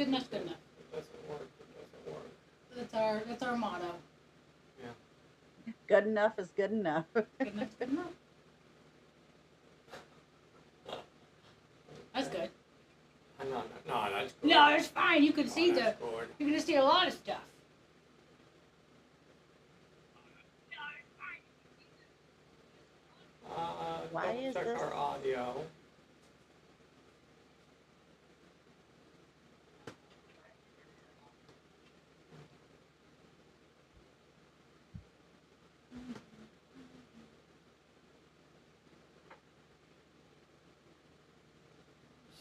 Good enough's good enough. It doesn't work. It doesn't work. That's our motto. Yeah. Good enough is good enough. Good enough's good enough. That's good. No, that's good. No, it's fine. You can see that's good. you can see a lot of stuff. Why is check this? our audio.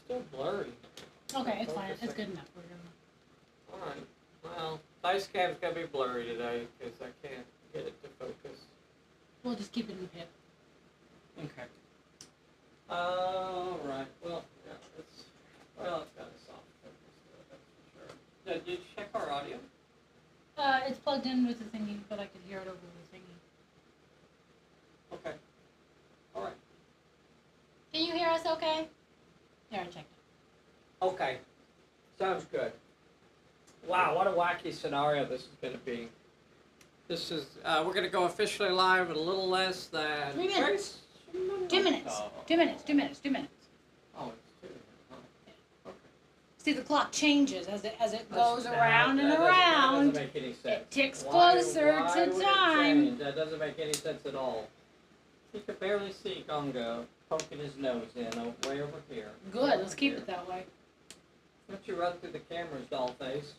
Still blurry. Okay, it's fine. Focusing. It's good enough. Alright. Well, dice cam's gonna be blurry today because I can't get it to focus. We'll just keep it in pip. Okay. Alright. Well, yeah, it's got a soft focus to it, that's for sure. Did you check our audio? It's plugged in with the thingy, but I could hear it over the thingy. Okay. Alright. Can you hear us okay? There, I checked it. Okay. Sounds good. Wow, what a wacky scenario this is going to be. This is, we're going to go officially live in a little less than... 3 minutes. 2 minutes. Oh. 2 minutes. 2 minutes. 2 minutes. Oh, it's 2. Huh. Okay. See, the clock changes as it goes That's- around and that around. doesn't make any sense. It ticks Why closer would to it time. change? That doesn't make any sense at all. You can barely see Gonga poking his nose in way over here. Good. Let's keep it that way. Why don't you run through the camera's doll face?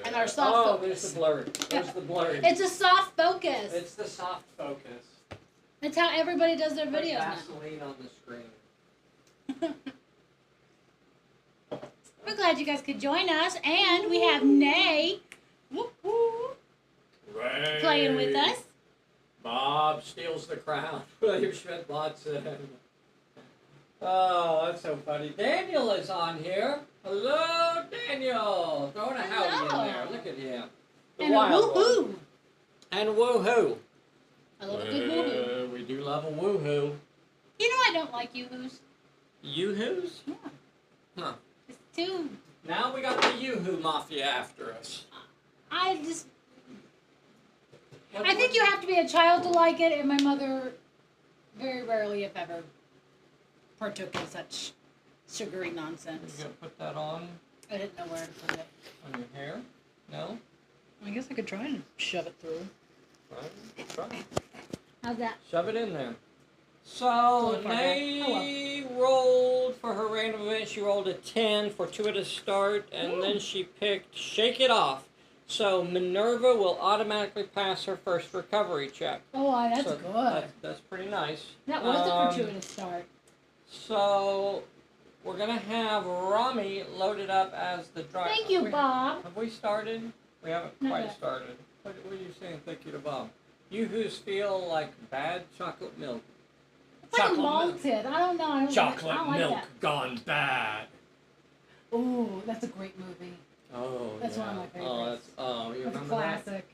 And our soft focus. There's the blur. There's the blur. It's a soft focus. It's the soft focus. That's how everybody does their Put videos now. Vaseline on the screen. We're glad you guys could join us, and we have Nay playing with us. Bob steals the crown. William Schmidt Watson. Oh, that's so funny. Daniel is on here. Hello, Daniel. Throwing a howdy in there. Look at him. The And a wild one. woohoo. And woohoo. I love a good woohoo. We do love a woohoo. You know I don't like yoo-hoos. Yoo-hoos? Yeah. Huh. It's too... Now we got the yoo-hoo mafia after us. I think you have to be a child to like it, and my mother very rarely, if ever, partook in such sugary You nonsense. gonna put that on I didn't know where to put it. your hair? No? I guess I could try and shove it through. Right. Try. How's that? Shove it in there. So, Little farther. Nay rolled for her random event. She rolled a 10, fortuitous start, and then she picked Shake It Off. So, Minerva will automatically pass her first recovery check. Oh, that's So good. That's pretty nice. That was a fortuitous start. So, we're going to have Rami loaded up as the driver. Thank you, Bob. Have we started? We haven't Not quite yet. started. What are you saying? Thank you to Bob. You-hoos feel like bad chocolate milk. It's like Chocolate milk. malted. I don't know. I don't like that. gone bad. Ooh, that's a great movie. Oh, That's yeah. one of my favorites. Oh, you That's a remember that? classic.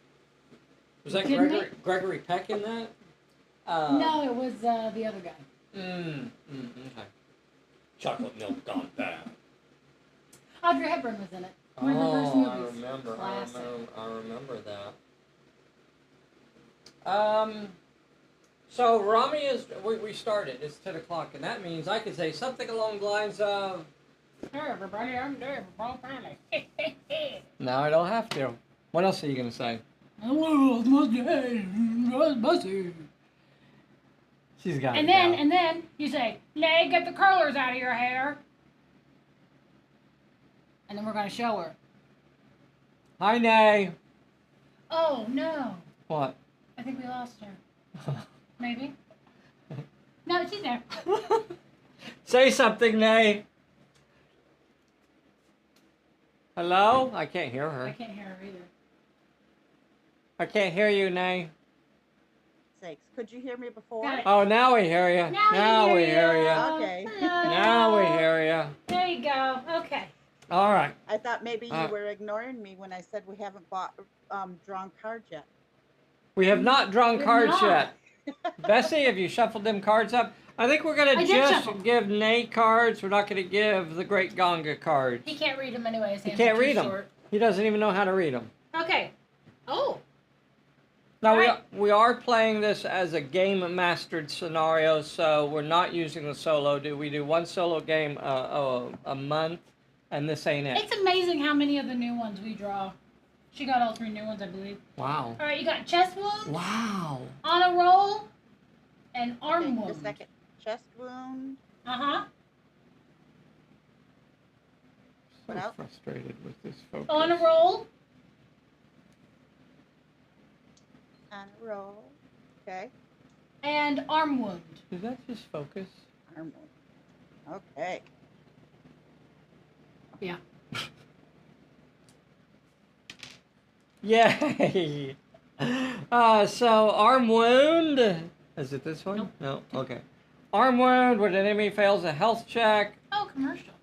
Was that You kidding Gregory, Gregory Peck in that? No, it was the other guy. Okay. Chocolate milk gone bad. Audrey Hepburn was in it. One of her first movies. I remember. Classic. I remember that. So Rami is. We started. It's 10 o'clock, and that means I could say something along the lines of. Hey everybody, I'm Dave from Pulp Alley. No, I don't have to. What else are you gonna say? Hello, it's my day. It's Bussy. She's got And it then, down. and then you say, Nay, get the curlers out of your hair. And then we're gonna show her. Hi, Nay. Oh no, What? I think we lost her. Maybe. No, she's there. Say something, Nay. Hello? I can't hear her. I can't hear her either. I can't hear you, Nay. Sakes, could you hear me before? Got it. Oh, now we hear you. Now we we hear hear you. ya. Okay. Hello. Now we hear you. There you go. Okay. All right. I thought maybe you Uh, were ignoring me when I said we haven't drawn cards yet. We have not drawn We've cards not. yet. Bessie, have you shuffled them cards up? I think we're gonna I did just shuffle. give Nate cards. We're not gonna give the Great Gonga cards. He can't read them anyway. His He hands can't are too read them. short. He doesn't even know how to read them. Okay. Oh. Now Right. we are playing this as a game mastered scenario, so we're not using the solo. We do one solo game a month, and this ain't it. It's amazing how many of the new ones we draw. She got all 3 new ones, I believe. Wow. All right, you got chest wound, Wow. on a roll, and arm Okay, wound. just a second. Chest wound. Uh-huh. So What else? frustrated with this focus. On a roll. On a roll. Okay. And arm wound. Is that just focus? Arm wound. Okay. Yeah. Yay! So arm wound. Is it this one? Nope. No. Okay. Arm wound. When an enemy fails a health check, Oh, commercial.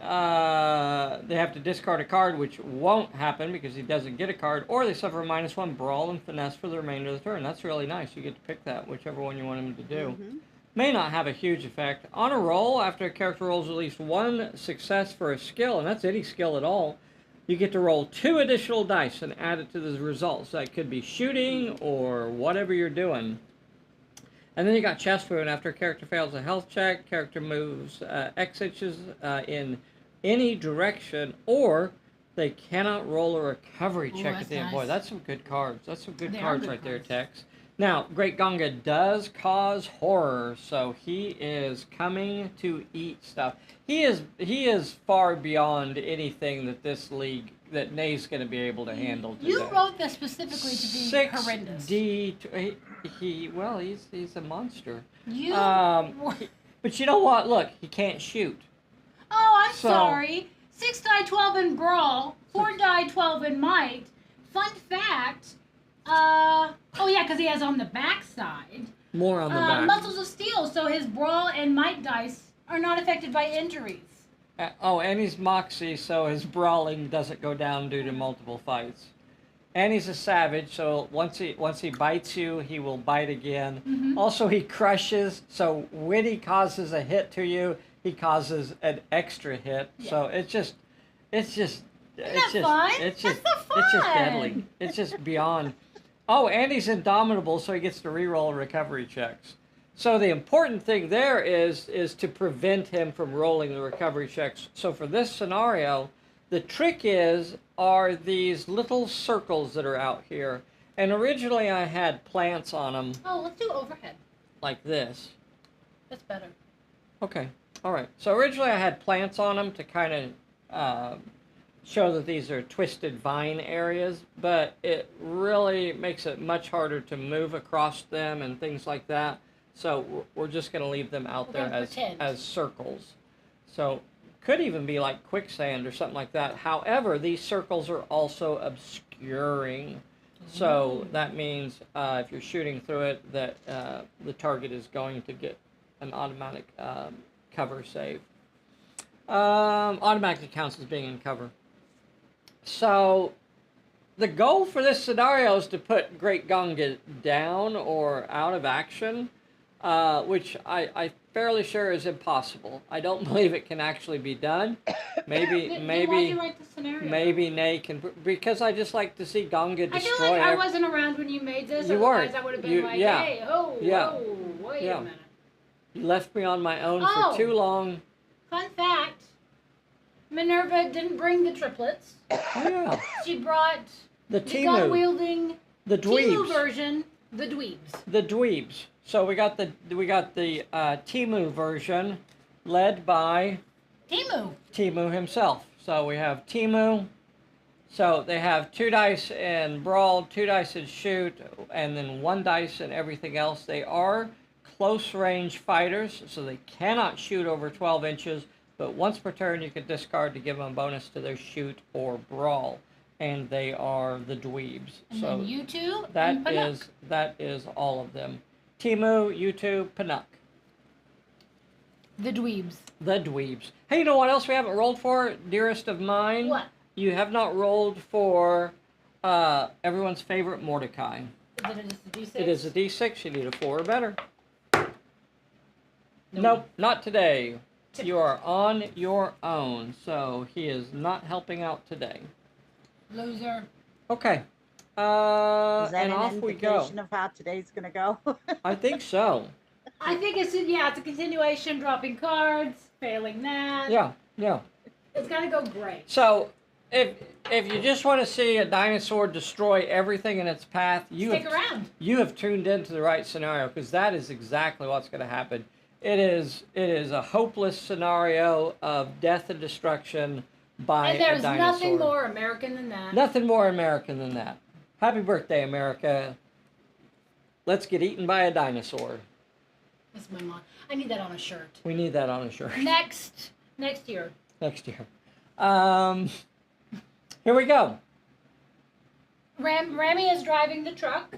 they have to discard a card, which won't happen because he doesn't get a card, or they suffer a -1 brawl and finesse for the remainder of the turn. That's really nice. You get to pick that, whichever one you want him to do. Mhm. May not have a huge effect. On a roll, after a character rolls at least 1 success for a skill, and that's any skill at all, you get to roll 2 additional dice and add it to the results. That could be shooting or whatever you're doing. And then you got chest wound. After a character fails a health check, character moves X inches in any direction, or they cannot roll a recovery Ooh, check that's at the end. nice. Boy, that's some good cards. That's some good They are cards good right there, cards. Tex. Now, Great Gonga does cause horror, so he is coming to eat stuff. He is far beyond anything that this league, that Nay's going to be able to handle today. You wrote this specifically to be horrendous. 6D. He's a monster. You. But you know what? Look, he can't shoot. Oh, I'm So- sorry. 6 die 12 in brawl, 4 die 12 in might. Fun fact. Oh yeah, because he has on the back side. More on the back. Muscles of steel, so his brawl and might dice are not affected by injuries. And he's Moxie, so his brawling doesn't go down due to multiple fights. And he's a savage, so once he bites you, he will bite again. Mhm. Also, he crushes, so when he causes a hit to you, he causes an extra hit. Yeah. So it's just that fun? it's That's just so it's just fun. deadly. It's just beyond. Oh, and he's indomitable, so he gets to reroll recovery checks. So the important thing there is to prevent him from rolling the recovery checks. So for this scenario, the trick are these little circles that are out here. And originally I had plants on them Oh, let's do overhead. like this. That's better. Okay, all right. So originally I had plants on them to kind of show that these are twisted vine areas, but it really makes it much harder to move across them and things like that. So we're just going to leave them out We're there gonna pretend. as circles. So could even be like quicksand or something like that. However, these circles are also obscuring. So that means if you're shooting through it, that the target is going to get an automatic cover save. Automatically counts as being in cover. So the goal for this scenario is to put Great Gonga down or out of action, which I'm fairly sure is impossible. I don't believe it can actually be done. Then why'd you write the scenario? Maybe Nay can, because I just like to see Gonga I feel destroy. like I wasn't around when you made this. You Otherwise, weren't. I would have been You- like, yeah. hey, oh, Yeah. whoa, wait Yeah. a minute. You left me on my own Oh. for too long. Fun fact: Minerva didn't bring the triplets. Oh yeah, She brought the the gun Timu, wielding the Timu dweebs, version, the dweebs. the dweebs. So we got the Timu version, led by Timu. Timu himself. So we have Timu. So they have 2 dice in brawl, 2 dice in shoot, and then 1 dice in everything else. They are close range fighters, so they cannot shoot over 12 inches, but once per turn you can discard to give them a bonus to their shoot or brawl. And they are the dweebs. And So then you two and that Panuk. is all of them. Timu, YouTube, Panuk. The dweebs. The dweebs. Hey, you know what else we haven't rolled for, dearest of mine? What? You have not rolled for everyone's favorite Mordecai. Is it just a D6? It is a D6. You need a 4 or better. Nope, not today. You are on your own, so he is not helping out today. Loser. Is Okay. that And an off we go. indication of how today's gonna go? I think so. I think it's a continuation, dropping cards, failing that. Yeah. It's gonna go great. So, if you just want to see a dinosaur destroy everything in its path, Stick around. You have tuned into the right scenario, because that is exactly what's going to happen. It is a hopeless scenario of death and destruction by And there's a dinosaur. nothing more American than that. Nothing more American than that. Happy birthday, America. Let's get eaten by a dinosaur. That's my mom. I need that on a shirt. We need that on a shirt. Next year. Next year. Here we go. Rami is driving the truck.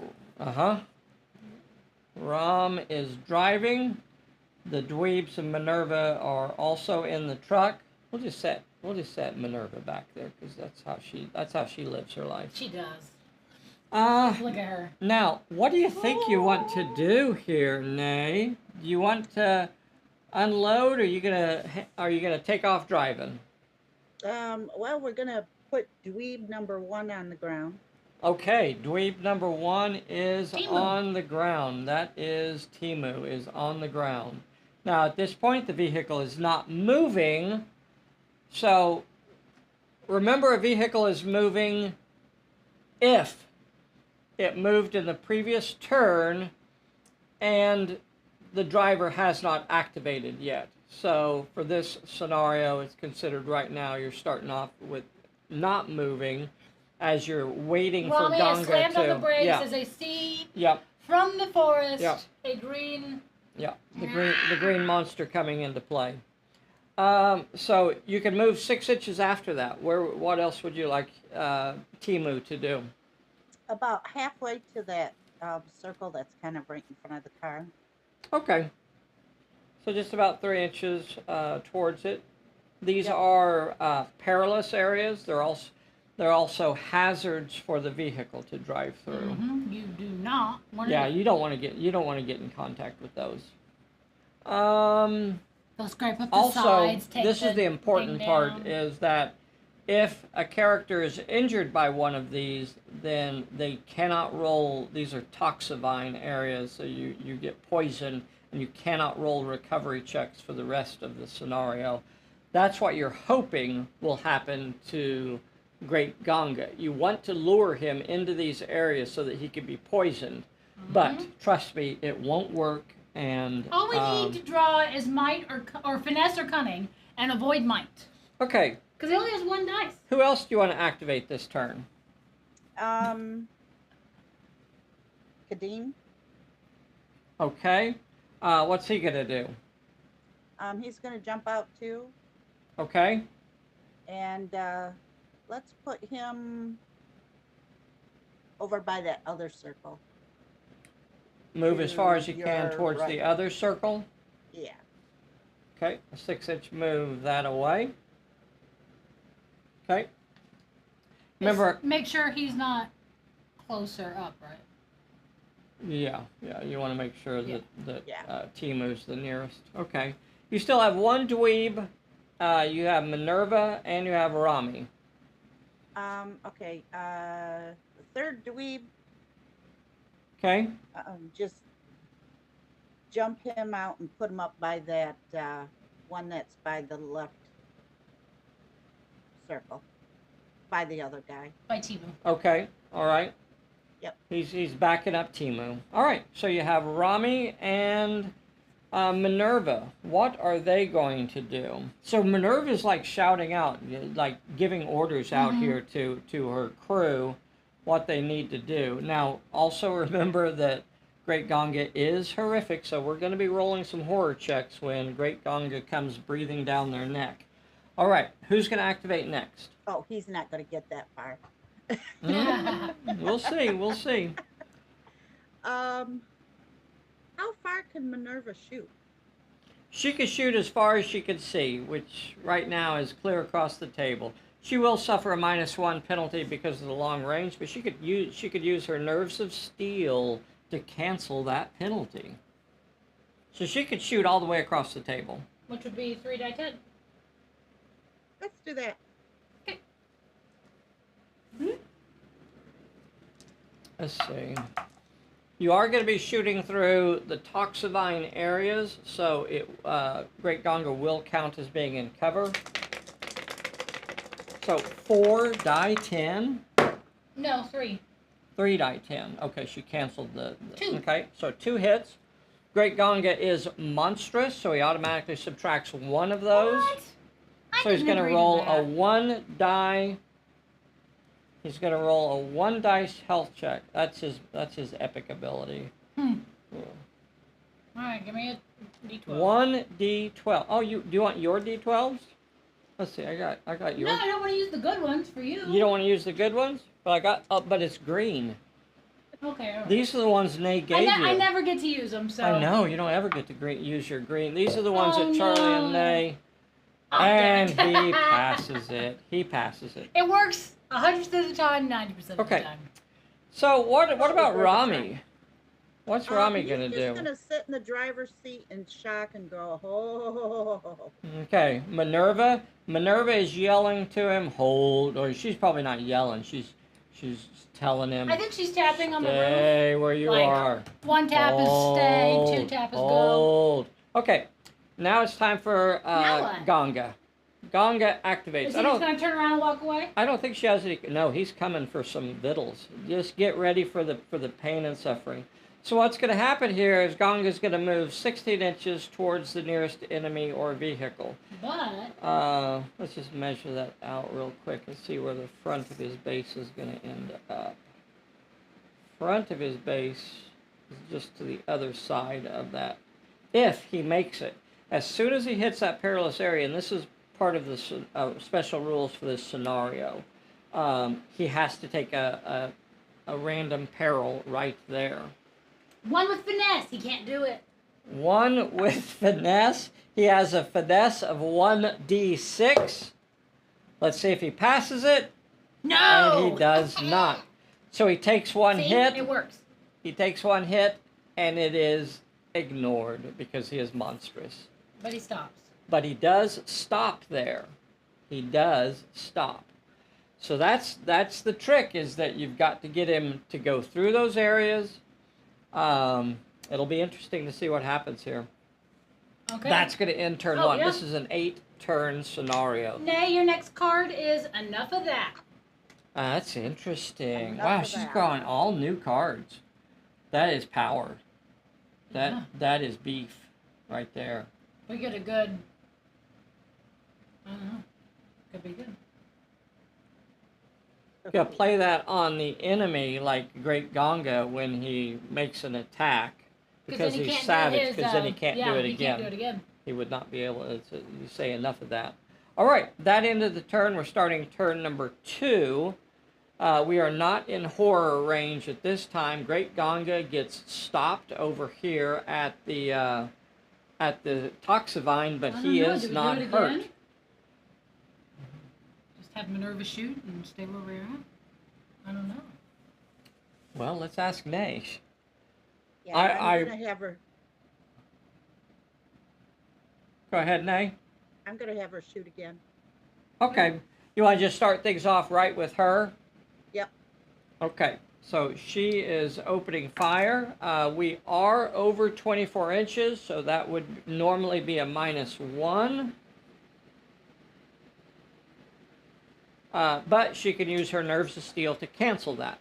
Ram is driving. The dweebs and Minerva are also in the truck. We'll just set Minerva back there, because that's how she lives her life. She does. Look at her. Now, what do you think you want to do here, Nay? Do you want to unload, or are you gonna take off driving? Well, we're gonna put dweeb number 1 on the ground. Okay, dweeb number 1 is Timu. on the ground. That is Timu is on the ground. Now, at this point, the vehicle is not moving. So, remember, a vehicle is moving if it moved in the previous turn and the driver has not activated yet. So, for this scenario, it's considered right now you're starting off with not moving as you're waiting for Rami has Gonga slammed on the brakes yeah. as I see Yep. from the forest Yep. a green. Yeah, the green monster coming into play. So you can move 6 inches after that. What else would you like Timu to do? About halfway to that circle that's kind of right in front of the car. Okay. So just about 3 inches towards it. These Yep. are perilous areas. They're also hazards for the vehicle to drive through. Mm-hmm. You do not want to. Yeah, you don't want to get in contact with those. They'll scrape up the Also, sides. Take this is the important thing part, down. is that if a character is injured by one of these, then they cannot roll. These are toxivine areas, so you get poisoned, and you cannot roll recovery checks for the rest of the scenario. That's what you're hoping will happen to Great Gonga. You want to lure him into these areas so that he can be poisoned. Mm-hmm. But trust me, it won't work. And all we need to draw is might or finesse or cunning, and avoid might. Okay. Because he only has 1 dice. Who else do you want to activate this turn? Kadeem. Okay. What's he gonna do? He's gonna jump out too, Okay. and let's put him over by that other circle. Move as far as you To can your towards the right. other circle. Yeah. Okay. A 6-inch move that away. Okay. Remember. Just make sure he's not closer up, right? Yeah. You want to make sure that Yeah. Timu's the nearest. Okay. You still have 1 dweeb. You have Minerva and you have Rami. Okay. The third dweeb. Okay. Just jump him out and put him up by that one that's by the left circle, by the other guy. By Timu. Okay. All right. Yep. He's backing up Timu. All right. So you have Rami and Minerva. What are they going to do? So Minerva's like shouting out, like giving orders out here to her crew what they need to do. Now, also remember that Great Gonga is horrific, so we're going to be rolling some horror checks when Great Gonga comes breathing down their neck. All right. Who's going to activate next? Oh, he's not going to get that far. We'll see. How far can Minerva shoot? She could shoot as far as she could see, which right now is clear across the table. She will suffer a -1 penalty because of the long range, but she could use her nerves of steel to cancel that penalty. So she could shoot all the way across the table. Which would be 3 die 10. Let's do that. Okay. Let's see. You are going to be shooting through the toxivine areas, so Great Gonga will count as being in cover. So 4 die 10. No, 3. 3 die 10. Okay, she canceled the 2. Okay, so 2 hits. Great Gonga is monstrous, so he automatically subtracts 1 of those. What? I So he's going to didn't roll agree a to 1 die. He's going to roll a 1 dice health check. That's his epic ability. that. All right, give me a D12. 1 D12. Oh, do you want your D12s? Let's see. I got yours. No, I don't want to use the good ones for you. You don't want to use the good ones? But I got. Oh, but it's green. Okay. All right. These are the ones Nay gave you. I never get to use them, so. I know you don't ever get to use your green. These are the ones Oh, that Charlie no. and Nay. Oh, And damn it. he passes it. He passes it. It works 100% of the time, 90% of Okay. the time. So what about Rami? What's Rami He's gonna just do? gonna sit in the driver's seat and shock and go, oh. Okay, Minerva. Minerva is yelling to him, hold, or she's probably not yelling. She's telling him, I think she's tapping on the roof. stay where you Like, are. 1 tap is stay, 2 tap is go. Hold. Okay, now it's time for Now what? Gonga. Gonga activates. Is he just going to turn around and walk away? I don't think she has any. No, he's coming for some victuals. Just get ready for the pain and suffering. So what's going to happen here is Gonga's going to move 16 inches towards the nearest enemy or vehicle. But Let's just measure that out real quick and see where the front of his base is going to end up. Front of his base is just to the other side of that. If he makes it. As soon as he hits that perilous area, and this is part of the special rules for this scenario, he has to take a random peril right there. 1 with finesse, he can't do it. 1 with finesse. He has a finesse of 1d6. Let's see if he passes it. No! And he does not. So he takes 1 See? hit. It works. He takes 1 hit, and it is ignored because he is monstrous. But he stops. But he does stop there. He does stop. So that's the trick, is that you've got to get him to go through those areas. It'll be interesting to see what happens here. Okay. That's going to end turn 1. Yeah. This is an 8-turn scenario. Nay, your next card is enough of that. That's interesting. Enough Wow, of she's that. drawing all new cards. That is power. Yeah. That is beef right there. We get a good. I don't know. Could be good. You gotta play that on the enemy like Great Gonga when he makes an attack, because then he he's can't do savage, his, because then he can't do it he again. can't do it again. He would not be able to you say enough of that. All right, that ended the turn. We're starting turn number 2. We are not in horror range at this time. Great Gonga gets stopped over here at the toxivine, but I he don't know, is do we not do it hurt. again? Just have Minerva shoot and stay where we're at? I don't know. Well, let's ask Nash. Yeah, I'm gonna have her. Go ahead, Nay. I'm gonna have her shoot again. Okay. You want to just start things off right with her? Yep. Okay. So she is opening fire. We are over 24 inches, so that would normally be a -1. But she can use her nerves of steel to cancel that.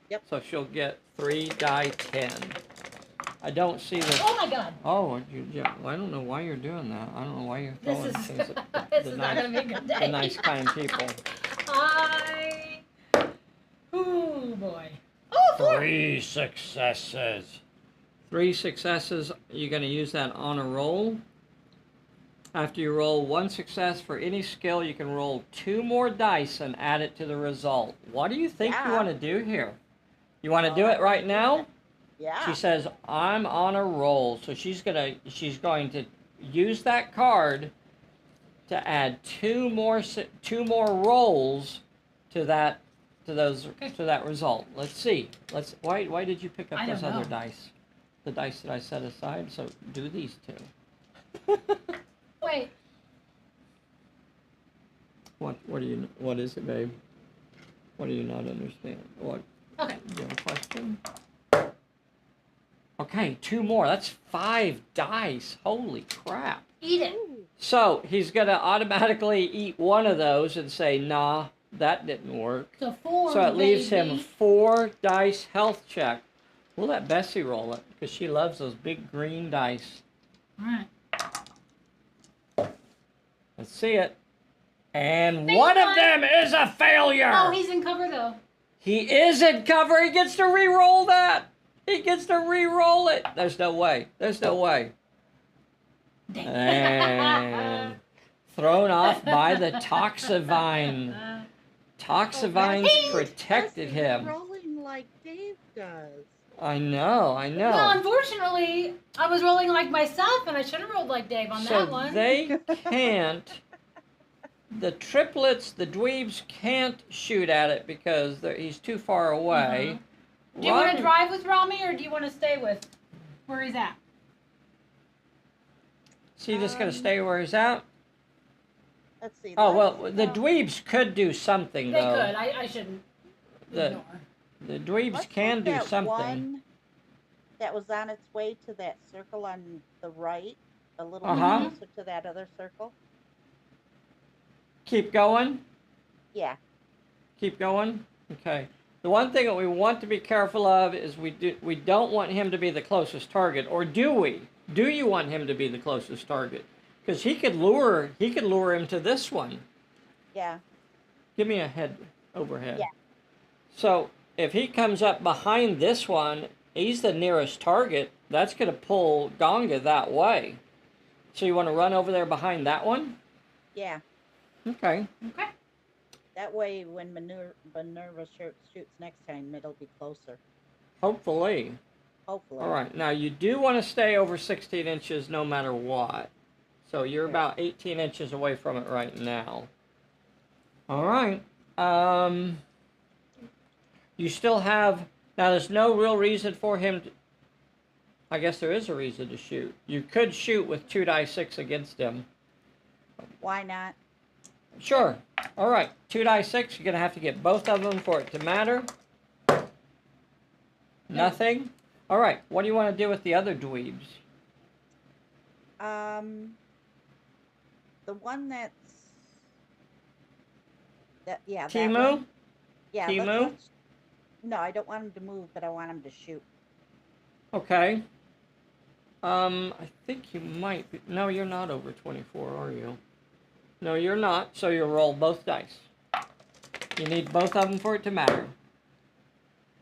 Yep. So she'll get 3 die 10. I don't see the. Oh my god! Oh, yeah. Well, I don't know why you're doing that. I don't know why you're This throwing is things at this the is not nice, gonna be a good day. the nice, kind people. Oh boy. Oh, 4. 3 successes. 3 successes. You're going to use that on a roll. After you roll 1 success for any skill, you can roll 2 more dice and add it to the result. What do you think you Yeah. want to do here? You want to do it right now? Yeah. She says, "I'm on a roll," so she's going to use that card to add two more rolls to that to that result. Let's see. Why did you pick up those other dice? The dice that I set aside. So do these two. Wait. What is it, babe? What do you not understand? What? Okay. Do you have a question? Okay, two more. That's 5 dice. Holy crap. Eat it. So he's going to automatically eat one of those and say, nah, that didn't work. So 4, So it leaves him baby. 4 dice health check. We'll let Bessie roll it because she loves those big green dice. All right. Let's see it. And Big one of one. them is a failure. Oh, he's in cover though. He is in cover. He gets to re-roll that. He gets to re-roll it. There's no way. There's no way. Dang. And thrown off by the Toxivine. Toxivine protected him. Rolling like Dave does. I know. Well, unfortunately, I was rolling like myself, and I should have rolled like Dave on that one. So they can't. The triplets, the dweebs can't shoot at it because he's too far away. Do you want to drive with Rami, or do you want to stay with where he's at? So you just gonna stay where he's at? Let's see. Oh well, the dweebs could do something They though. could. I shouldn't ignore. The dweebs can do something. One that was on its way to that circle on the right, a little bit closer to that other circle. Keep going. Yeah. Keep going. Okay. The one thing that we want to be careful of is we don't want him to be the closest target, or do we? Do you want him to be the closest target? Because he could lure him to this one. Yeah. Give me a head overhead. Yeah. So if he comes up behind this one, he's the nearest target. That's going to pull Gonga that way. So you want to run over there behind that one? Yeah. Okay. Okay. That way, when Minerva shoots next time, it'll be closer. Hopefully. Hopefully. All right. Now, you do want to stay over 16 inches no matter what. So you're about 18 inches away from it right now. All right. You still have... Now, there's no real reason for him to... I guess there is a reason to shoot. You could shoot with 2d6 against him. Why not? Sure. All right. 2d6. You're going to have to get both of them for it to matter. Nothing? All right. What do you want to do with the other dweebs? The one that's... Yeah, Timu? that one. Yeah, Timu? No, I don't want him to move, but I want him to shoot. Okay. I think you might be... No, you're not over 24, are you? No, you're not, so you'll roll both dice. You need both of them for it to matter.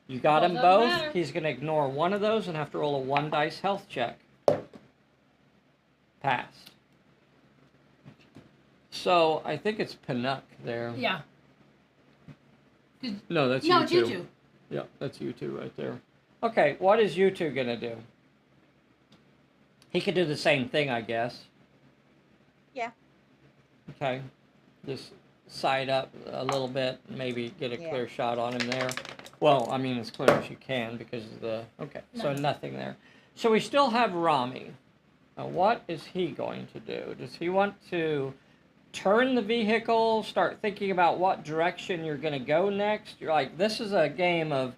You got them both. Matter. He's going to ignore one of those and have to roll a 1 dice health check. Passed. So, I think it's Pinnock there. Yeah. No, that's No, you it's two. you two. Yeah, that's you two right there. Okay, what is you two going to do? He could do the same thing, I guess. Yeah. Okay. Just side up a little bit, maybe get a clear shot on him there. Well, I mean, as clear as you can because of the... Okay, so nothing there. So we still have Rami. Now, what is he going to do? Does he want to turn the vehicle, start thinking about what direction you're going to go next? You're like, this is a game of...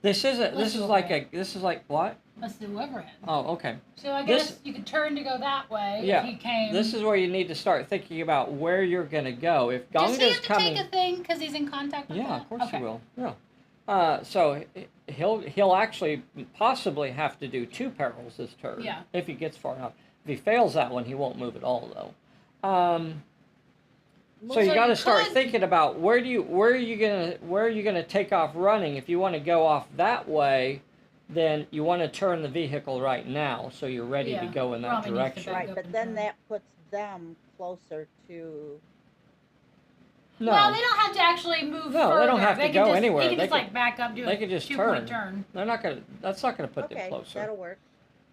This is like what? Let's do overhead. Oh, okay. So I guess you could turn to go that way if he came. This is where you need to start thinking about where you're going to go. If Does he Gonga's have to coming... take a thing because he's in contact with Yeah, that? of course he will. Yeah. So he'll actually possibly have to do 2 perils this turn. Yeah. If he gets far enough. If he fails that one, he won't move at all, though. So you got to start thinking about where are you gonna take off running. If you want to go off that way, then you want to turn the vehicle right now, so you're ready to go in that Rami needs to direction. back Right, up but and then turn. that puts them closer to... No. Well, they don't have to actually move No, further. they don't have to can go just, anywhere. They can They just like back up, do they a could just 2-point turn. They're not gonna. That's not gonna put them Okay, closer. that'll work.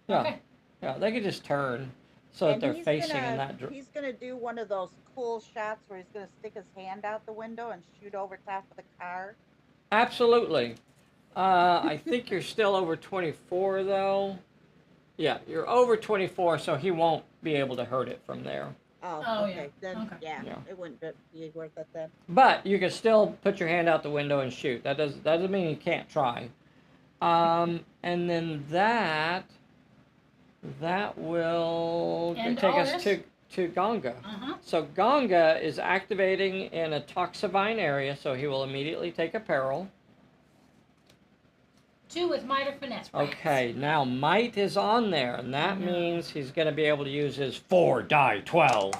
Yeah. Okay. Yeah, they could just turn. so that And they're he's facing in gonna that direction. he's gonna do one of those cool shots where he's gonna stick his hand out the window and shoot over top of the car. Absolutely. I think you're still over 24, though. Yeah, you're over 24, so he won't be able to hurt it from there. Oh, Oh, okay. yeah. Then Okay. yeah, Yeah. it wouldn't be worth it then. But you can still put your hand out the window and shoot. That doesn't mean you can't try. And then that will End take all us this? to Gonga. Uh-huh. So Gonga is activating in a toxivine area, so he will immediately take a peril. 2 with might or finesse. Okay, now might is on there, and that means he's going to be able to use his 4 die 12.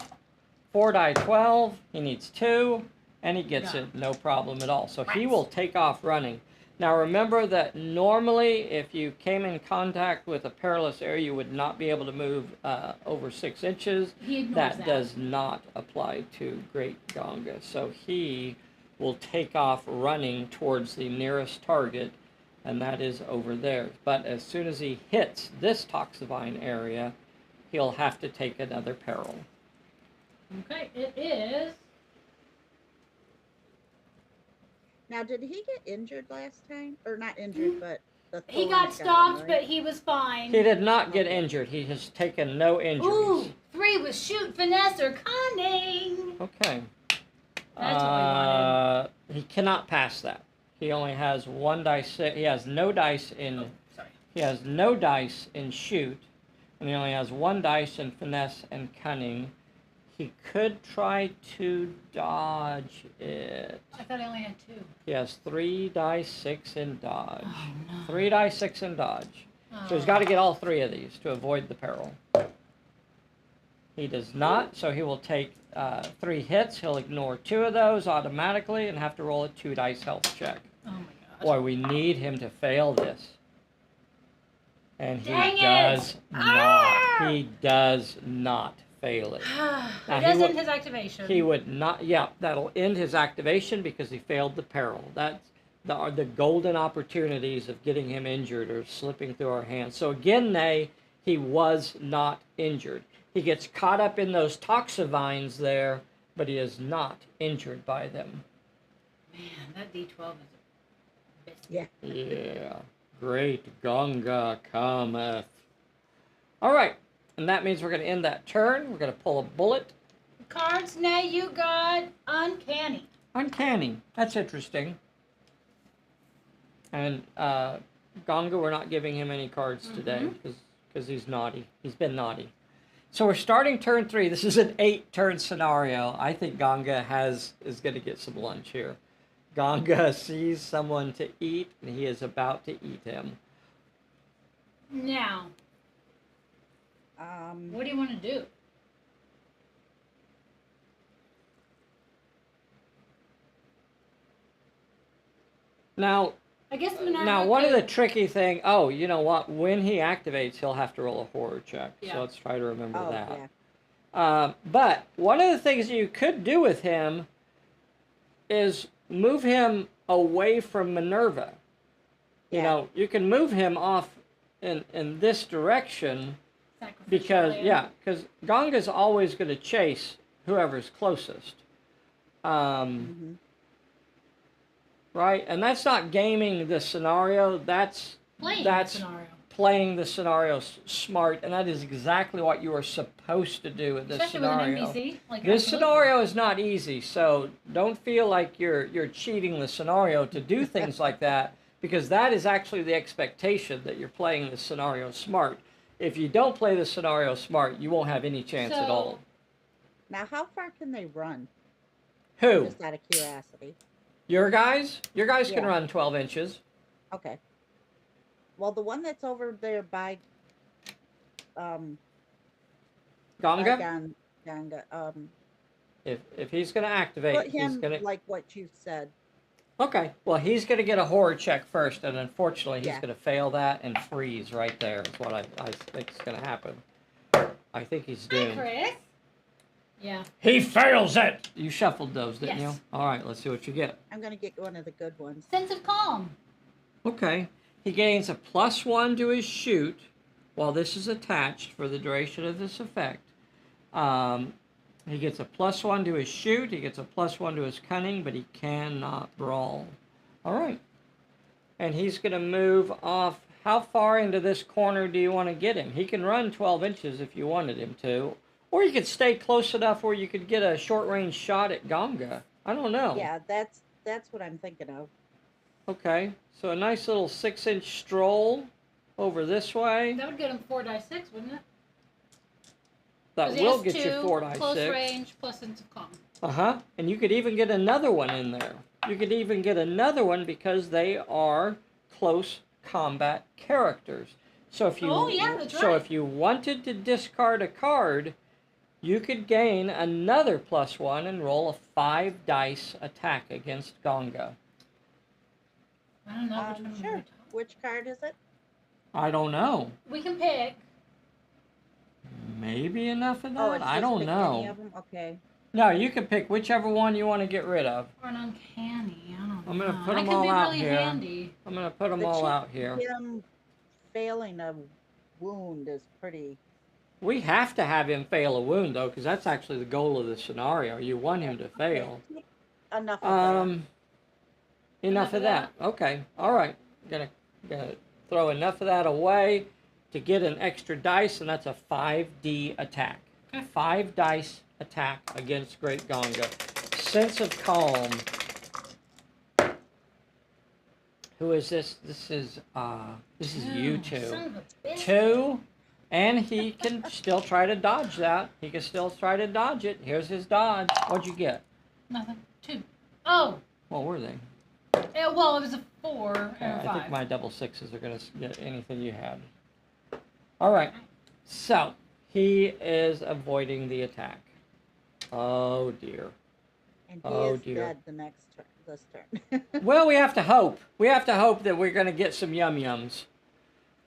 4 die 12, he needs 2, and he gets it no problem at all. So he will take off running. Now remember that normally if you came in contact with a perilous area, you would not be able to move over 6 inches. He ignores That that. does not apply to Great Gonga. So he will take off running towards the nearest target, and that is over there. But as soon as he hits this toxivine area, he'll have to take another peril. Okay, it is. Now, did he get injured last time? Or not injured, but the He thorns got him, stomped, right? but he was fine. He did not get Okay. injured. He has taken no injuries. Ooh, 3 with shoot, finesse, or cunning. Okay. That's what we wanted. He cannot pass that. He only has 1 dice. He has no dice in. Sorry. He has no dice in shoot, and he only has 1 dice in finesse and cunning. He could try to dodge it. I thought I only had 2. He has 3 die 6 in dodge. Oh, no. 3 die 6 in dodge. So he's got to get all 3 of these to avoid the peril. He does not, so he will take 3 hits. He'll ignore 2 of those automatically and have to roll a 2 dice health check. Oh my gosh. Boy, we need him to fail this. And he Dang it! does Ah! not. He does not fail it. It Now, does he end would- his activation. He would not. Yeah, that'll end his activation because he failed the peril. That's the golden opportunities of getting him injured or slipping through our hands. So again, he was not injured. He gets caught up in those toxivines there, but he is not injured by them. Man, that D12 is a biscuit. Yeah. Yeah. Great Gonga cometh. All right. And that means we're going to end that turn. We're going to pull a bullet. Cards, now you got uncanny. Uncanny. That's interesting. And Gonga, we're not giving him any cards today because he's naughty. He's been naughty. So we're starting turn 3. This is an 8-turn scenario. I think Gonga is going to get some lunch here. Gonga sees someone to eat, and he is about to eat him. Now, what do you want to do? Now, I guess Minerva one of the could- tricky thing. Oh, you know what? When he activates, he'll have to roll a horror check. Yeah. So let's try to remember Oh, that. yeah. But one of the things you could do with him is move him away from Minerva. You Yeah. know, you can move him off in this direction Sacrificial because lamb. because Gonga's always going to chase whoever's closest. Mhm. Right, and that's not gaming the scenario. That's Playing that's the scenario. playing the scenario smart, and that is exactly what you are supposed to do in this Especially scenario. with an NPC. Like This absolutely. scenario is not easy, so don't feel like you're cheating the scenario to do things like that, because that is actually the expectation that you're playing the scenario smart. If you don't play the scenario smart, you won't have any chance at So- all. Now, how far can they run? Who? Just out of curiosity. Your guys? Your guys can Yeah. run 12 inches. Okay. Well, the one that's over there by Gonga? Gonga, If he's going to activate, put he's him going to... like what you said. Okay, well, he's going to get a horror check first, and unfortunately, he's Yeah. going to fail that and freeze right there is what I think is going to happen. I think he's Hi, doomed. Chris. Yeah. He fails it! You shuffled those, didn't Yes. you? All right, let's see what you get. I'm going to get one of the good ones. Sense of calm. Okay. He gains a +1 to his shoot while this is attached for the duration of this effect, he gets a +1 to his shoot, he gets a +1 to his cunning, but he cannot brawl. All right. And he's going to move off. How far into this corner do you want to get him? He can run 12 inches if you wanted him to. Or you could stay close enough where you could get a short-range shot at Gonga. I don't know. Yeah, that's what I'm thinking of. Okay. So a nice little 6-inch stroll over this way. That would get him 4 die 6, wouldn't it? That 'Cause he will has get you 2, 4 die close 6. range plus sense of calm. Uh-huh. And you could even get another one in there. You could even get another one because they are close combat characters. So if you that's so right. if you wanted to discard a card, you could gain another +1 and roll a 5 dice attack against Gonga. I don't know which one Sure. we're Which card is it? I don't know. We can pick. Maybe enough of that? Oh, it's I just don't pick know. Any of them? Okay. No, you can pick whichever one you want to get rid of. Or an uncanny. I don't know. I'm gonna put That them could all be out really here. handy. I'm going to put them The all chance out here. of him failing a wound is pretty. We have to have him fail a wound, though, because that's actually the goal of the scenario. You want him to fail. Enough of that. Enough of that. Okay. All right. Gonna throw enough of that away to get an extra dice, and that's a 5D attack. Okay. 5 dice attack against Great Gonga. Sense of calm. Who is this? This is you two. Son of a bitch. 2, and he can still try to dodge that. He can still try to dodge it. Here's his dodge. What'd you get? Nothing. 2. Oh. What were they? Well, it was a 4 Okay, and a I 5. think my double 6s are going to get anything you had. All right. So, he is avoiding the attack. Oh, dear. And he Oh, is dear. dead this turn. Well, we have to hope. We have to hope that we're going to get some yum-yums.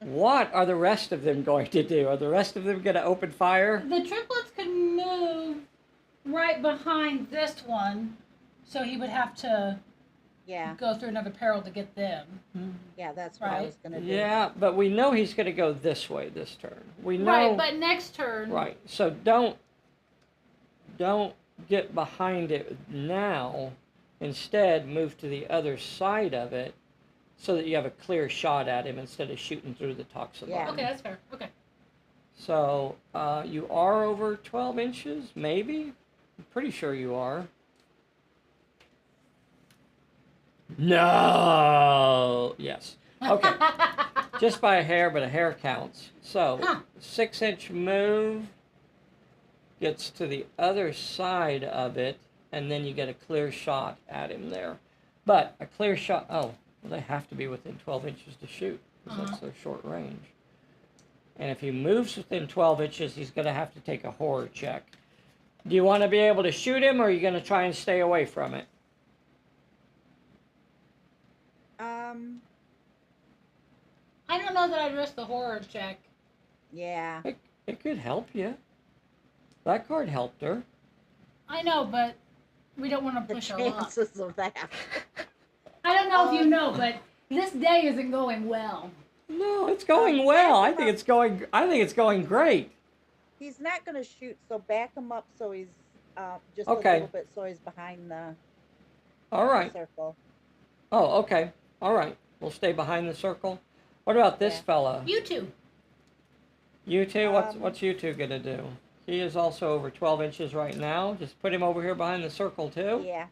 What are the rest of them going to do? Are the rest of them going to open fire? The triplets could move right behind this one, so he would have to Yeah, go through another peril to get them. yeah, that's what I Right. was gonna do. Yeah, but we know he's going to go this way this turn. We know. Right, but next turn. Right. So don't get behind it now. Instead, move to the other side of it so that you have a clear shot at him instead of shooting through the toxin Yeah. line. Okay, that's fair. Okay. So you are over 12 inches, maybe? I'm pretty sure you are. No. Yes. Okay. Just by a hair, but a hair counts. So, Huh. 6-inch move gets to the other side of it, and then you get a clear shot at him there. But a clear shot, well, they have to be within 12 inches to shoot, because that's their short range. And if he moves within 12 inches, he's going to have to take a horror check. Do you want to be able to shoot him, or are you going to try and stay away from it? I don't know that I'd risk the horror check. Yeah. It could help you. That card helped her. I know, but we don't want to The push her luck. chances of that. I don't know if you know, but this day isn't going well. No, it's going well. I think it's going great. He's not gonna shoot, so back him up so he's just Okay. a little bit so he's behind the All right. circle. Oh, okay. All right. We'll stay behind the circle. What about this Yeah. fella? You two. You two? What's you two gonna do? He is also over 12 inches right now. Just put him over here behind the circle too. Yeah.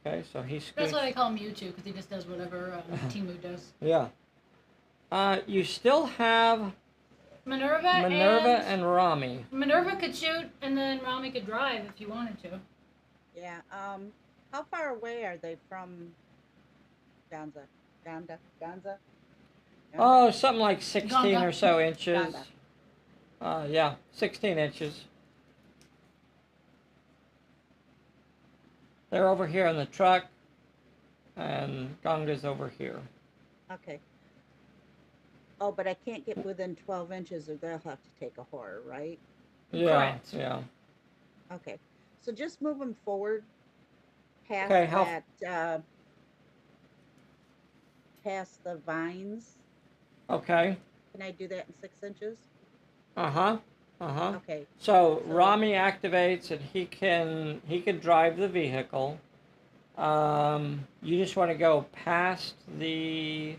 Okay, so he That's scoots. what I call him you two, because he just does whatever Timu does. Yeah. You still have Minerva and Rami. Minerva could shoot, and then Rami could drive if you wanted to. Yeah. How far away are they from Gonga? Oh, something like 16 Gonga. or so inches. Gonga. Yeah, 16 inches. They're over here in the truck, and Gonga's over here. Okay. Oh, but I can't get within 12 inches or they'll have to take a horror, right? Yeah, Correct. yeah. Okay. So just move them forward past Okay, how- that, past the vines. Okay. Can I do that in 6 inches? Uh-huh. Uh-huh. Okay. So So- Rami activates and he can drive the vehicle. You just want to go past the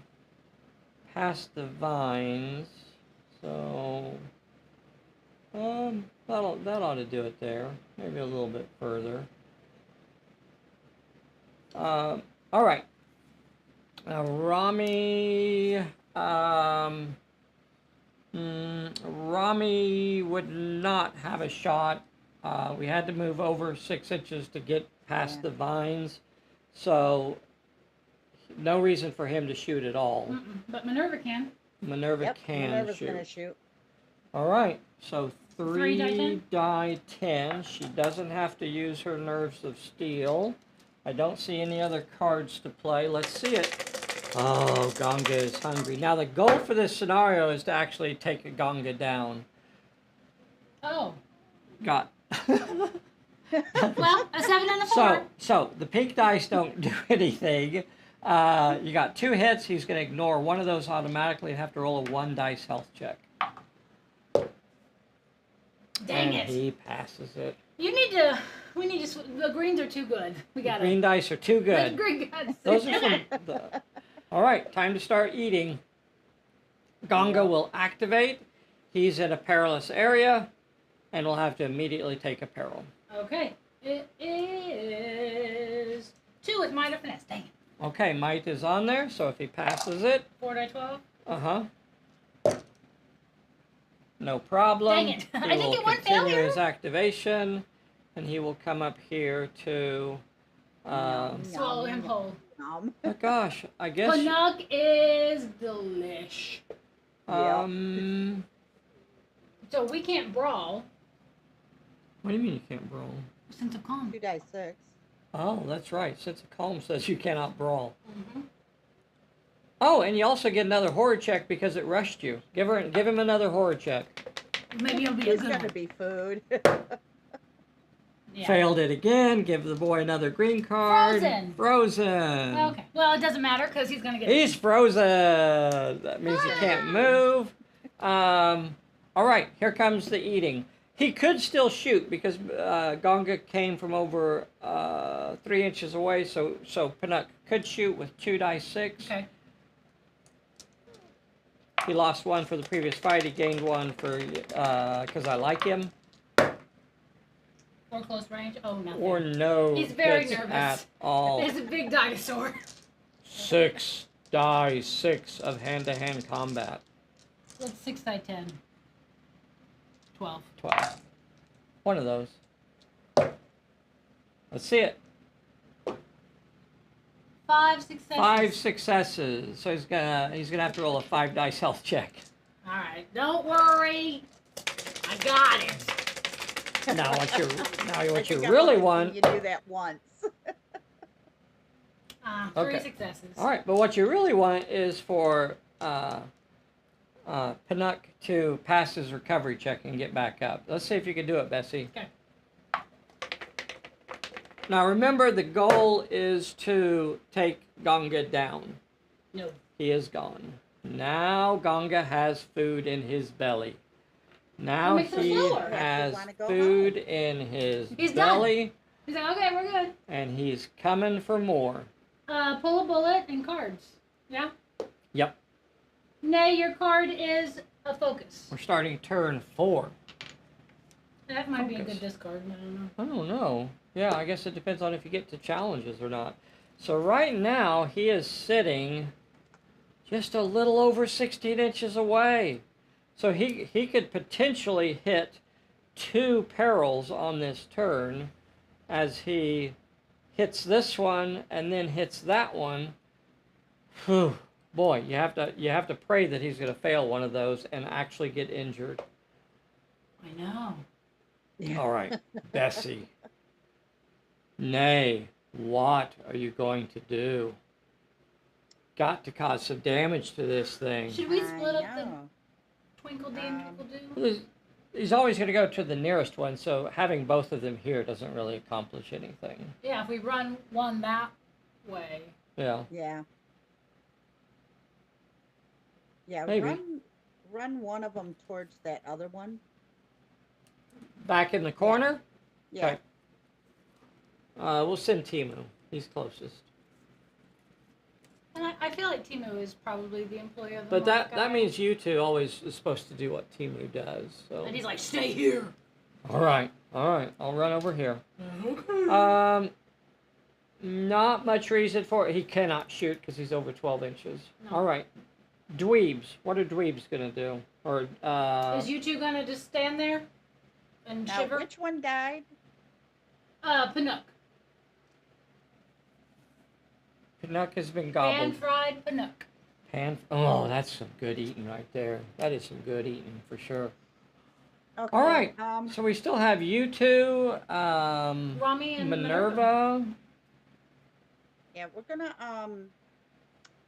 vines. So that ought to do it there. Maybe a little bit further. All right. Rami Rami would not have a shot. We had to move over 6 inches to get past Yeah. the vines, so no reason for him to shoot at all. But Minerva can. Minerva Yep, can Minerva's shoot. gonna shoot. All right, so 3 die 10? die 10. She doesn't have to use her nerves of steel. I don't see any other cards to play. Let's see it. Oh, Gonga is hungry. Now, the goal for this scenario is to actually take a Gonga down. Oh. Got. Well, a 7 and a 4. So the pink dice don't do anything. You got 2 hits. He's going to ignore one of those automatically and have to roll a 1 dice health check. Dang and it. He passes it. We need to, the greens are too good. We got Green dice are too The good. green guys. Those are from All right, time to start eating. Gonga will activate. He's in a perilous area and will have to immediately take a peril. Okay. It is 2 with minor finesse. Dang it. Okay, might is on there, so if he passes it, 4 die 12. uh-huh. No problem. Dang it. He I didn't will get one continue failure. his activation, and he will come up here to. Swallow him whole. Nom. Oh gosh, I guess. Panuk is delish. So we can't brawl. What do you mean you can't brawl? Sense of calm. 2 die 6. Oh, that's right. Sense of calm says you cannot brawl. Mm-hmm. Oh, and you also get another horror check because it rushed you. Give him another horror check. Maybe it'll be a It's good gonna one. be food. Yeah. Failed it again. Give the boy another green card. Frozen. Okay. Well, it doesn't matter because he's gonna get. He's frozen. That means he can't move. All right, here comes the eating. He could still shoot because Gonga came from over 3 inches away, so Panuk could shoot with 2 die 6. Okay. He lost 1 for the previous fight. He gained 1 for because I like him. Or close range. Oh, nothing. Or no He's very hits nervous. at all. There's a big dinosaur. 6 die 6 of hand-to-hand combat. That's 6 die 10. 12. 12. One of those. Let's see it. 5 successes. 5 successes. So he's gonna have to roll a 5 dice health check. All right. Don't worry. I got it. Now what you I think I really wanna see want. You do that once. 3 Okay. successes. All right, but what you really want is for Panuk to pass his recovery check and get back up. Let's see if you can do it, Bessie. Okay. Now remember, the goal is to take Gonga down. No. He is gone. Now Gonga has food in his belly. Now What makes him he slower? has Wanna go food in his He's done. belly, He's like, okay, we're good. and he's coming for more. Pull a bullet and cards. Yeah? Yep. Nay, your card is a focus. We're starting turn 4. That might be a Focus. good discard. I don't know. I don't know. Yeah, I guess it depends on if you get to challenges or not. So right now, he is sitting just a little over 16 inches away. So he could potentially hit 2 perils on this turn as he hits this one and then hits that one. Whew. Boy, you have to pray that he's going to fail one of those and actually get injured. I know. Yeah. All right, Bessie. Nay, what are you going to do? Got to cause some damage to this thing. Should we split I up the know. Twinkle Dee and Twinkle Doo? He's always going to go to the nearest one, so having both of them here doesn't really accomplish anything. Yeah, if we run one that way. Yeah. Yeah. Yeah. Maybe. run one of them towards that other one. Back in the corner? Yeah. Okay. We'll send Timu. He's closest. And I feel like Timu is probably the employee of the But month that guy. means you two always is supposed to do what Timu does. So. And he's like, stay here. All right. I'll run over here. Okay. Not much reason for it. He cannot shoot because he's over 12 inches. No. All right. Dweebs. What are dweebs gonna do? Or Is you two gonna just stand there and Now, shiver? which one died? Panook. Canuck has been gobbled. Pan-fried Panook. Oh, that's some good eating right there. That is some good eating for sure. Okay. All right. Um, So we still have you two, Rami and Minerva. yeah, we're gonna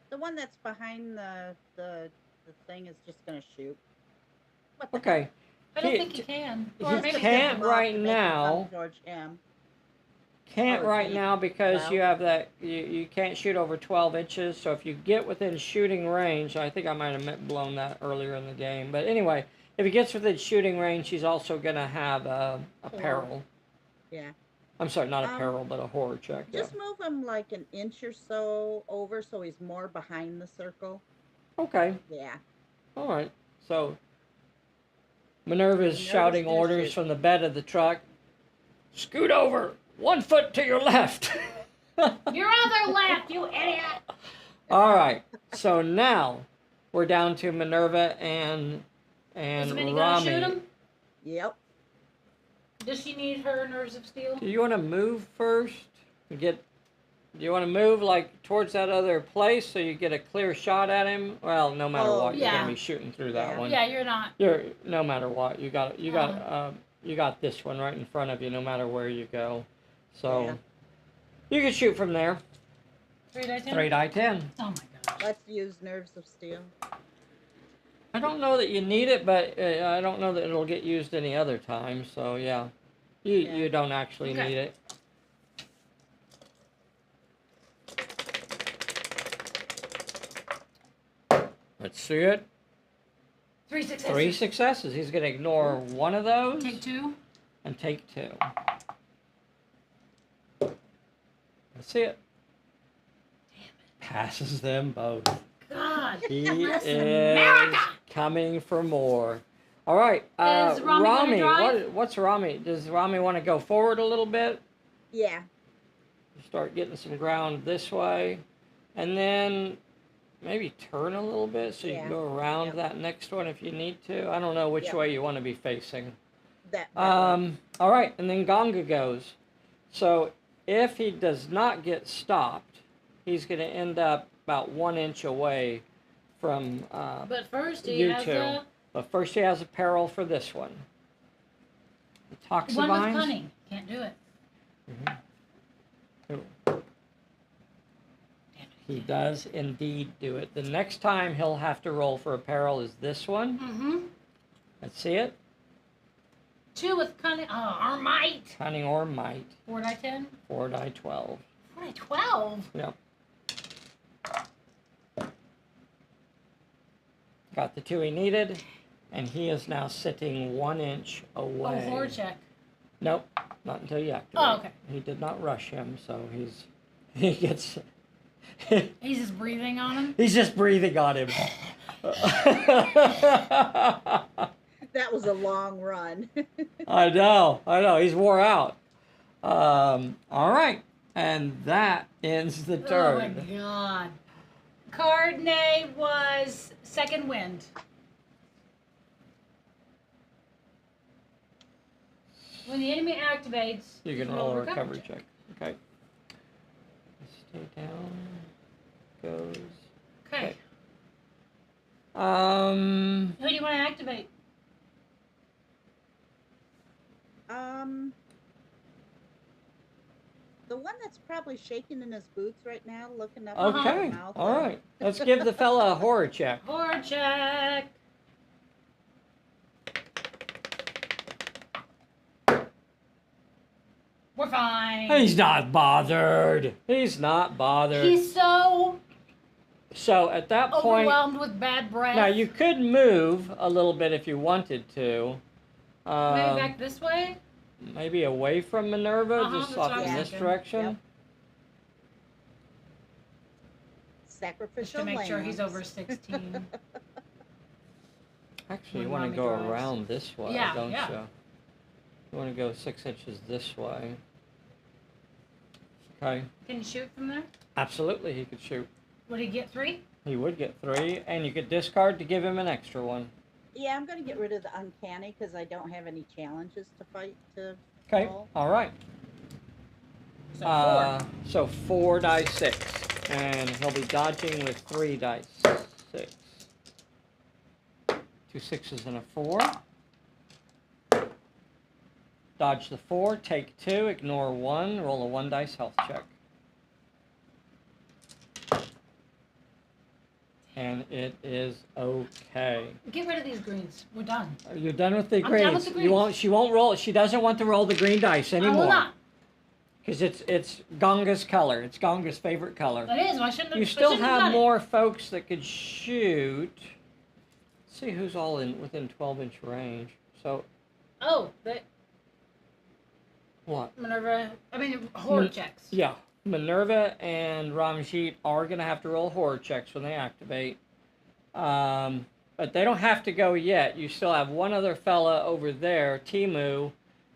the one that's behind the thing is just gonna shoot. What the Okay. I don't He- think he can. he Or Just maybe to can't piss he him can. off right to make him now. come towards him. Can't Or right me. now because Well. you have that. You can't shoot over 12 inches. So if you get within shooting range, I think I might have blown that earlier in the game. But anyway, if he gets within shooting range, he's also gonna have a peril. Yeah. I'm sorry, not a Um, peril, but a horror check. Yeah. Just move him like an inch or so over so he's more behind the circle. Okay. Yeah. All right. So Minerva's Minerva's shouting gonna orders shoot. from the bed of the truck. Scoot over. 1 foot to your left. Your other left, you idiot. All right. So now we're down to Minerva and Is Minnie gonna shoot Rami. him? Yep. Does she need her nerves of steel? Do you want to move first? Do you want to move like towards that other place so you get a clear shot at him? Well, no matter Oh, what, you're yeah. gonna be shooting through that Yeah. one. Yeah, you're not. You're no matter what, you got this one right in front of you, no matter where you go. So Yeah. you can shoot from there. 3 die 10? 3 die 10. Oh my gosh. Let's use nerves of steel. I don't know that you need it, but I don't know that it'll get used any other time. So yeah, Yeah. you don't actually Okay. need it. Let's see it. 3 successes. 3 successes. He's gonna ignore one of those Take 2. and take 2. Let's see it. Passes them both. God. He Bless is America. coming for more. All right, Is Rami gonna drive? what's Rami? Does Rami want to go forward a little bit? Yeah. Start getting some ground this way, and then maybe turn a little bit so you can Yeah. go around Yep. that next one if you need to. I don't know which Yep. way you want to be facing. That one. All right, and then Gonga goes. So if he does not get stopped, he's going to end up about 1 inch away from. But first, he You has two. a But first, he has a peril for this one. The one with Toxivines. cunning. Can't do it. Ooh. Damn it. He does indeed do it. The next time he'll have to roll for a peril is this one. Mm-hmm. Let's see it. 2 with cunning. Oh, our might. Cunning or might. 4 die 10. 4 die 12. 4 die 12. Yep. Got the 2 he needed, and he is now sitting 1 inch away. Oh, horror check. Nope, not until you activate. Oh, okay. He did not rush him, so he gets. He's just breathing on him. He's just breathing on him. That was a long run. I know. He's wore out. All right, and that ends the turn. Oh my god. Card name was Second Wind. When the enemy activates, You can roll a recovery check. Okay. Stay down. Goes. Okay. Okay. Who do you want to activate? The one that's probably shaking in his boots right now, looking up. Uh-huh. at his Okay. mouth. All right. Let's give the fella a horror check. Horror check. We're fine. He's not bothered. He's not bothered. He's so So at that point, Overwhelmed with bad breath. now you could move a little bit if you wanted to. Maybe back this way? Maybe away from Minerva, just that's off what I in was this thinking. direction. Yep. Just Sacrificial to make sure he's lambs. over 16. Actually, you When want to Mommy go drives. around this way, Yeah, don't yeah. you? You want to go 6 inches this way. Okay. Can you shoot from there? Absolutely, he could shoot. Would he get 3? He would get 3, and you could discard to give him an extra one. Yeah, I'm gonna get rid of the uncanny because I don't have any challenges to fight to Okay. roll. All right. So 4. So 4 dice 6, and he'll be dodging with 3 dice 6. 2 6s and a 4. Dodge the 4, take 2, ignore 1, roll a 1 dice health check. And it is okay. Get rid of these greens. We're done. You're done with the I'm greens. done with the You greens. won't. She won't roll. She doesn't want to roll the green dice I will anymore. not. Because it's Gonga's color. It's Gonga's favorite color. It is. I shouldn't have. You still I shouldn't have done more folks that could shoot. Let's see who's all within 12-inch range. So It. Oh, but what? Minerva. I mean, horror checks. Yeah, Minerva and Ramjeet are gonna have to roll horror checks when they activate. But they don't have to go yet. You still have one other fella over there, Timu,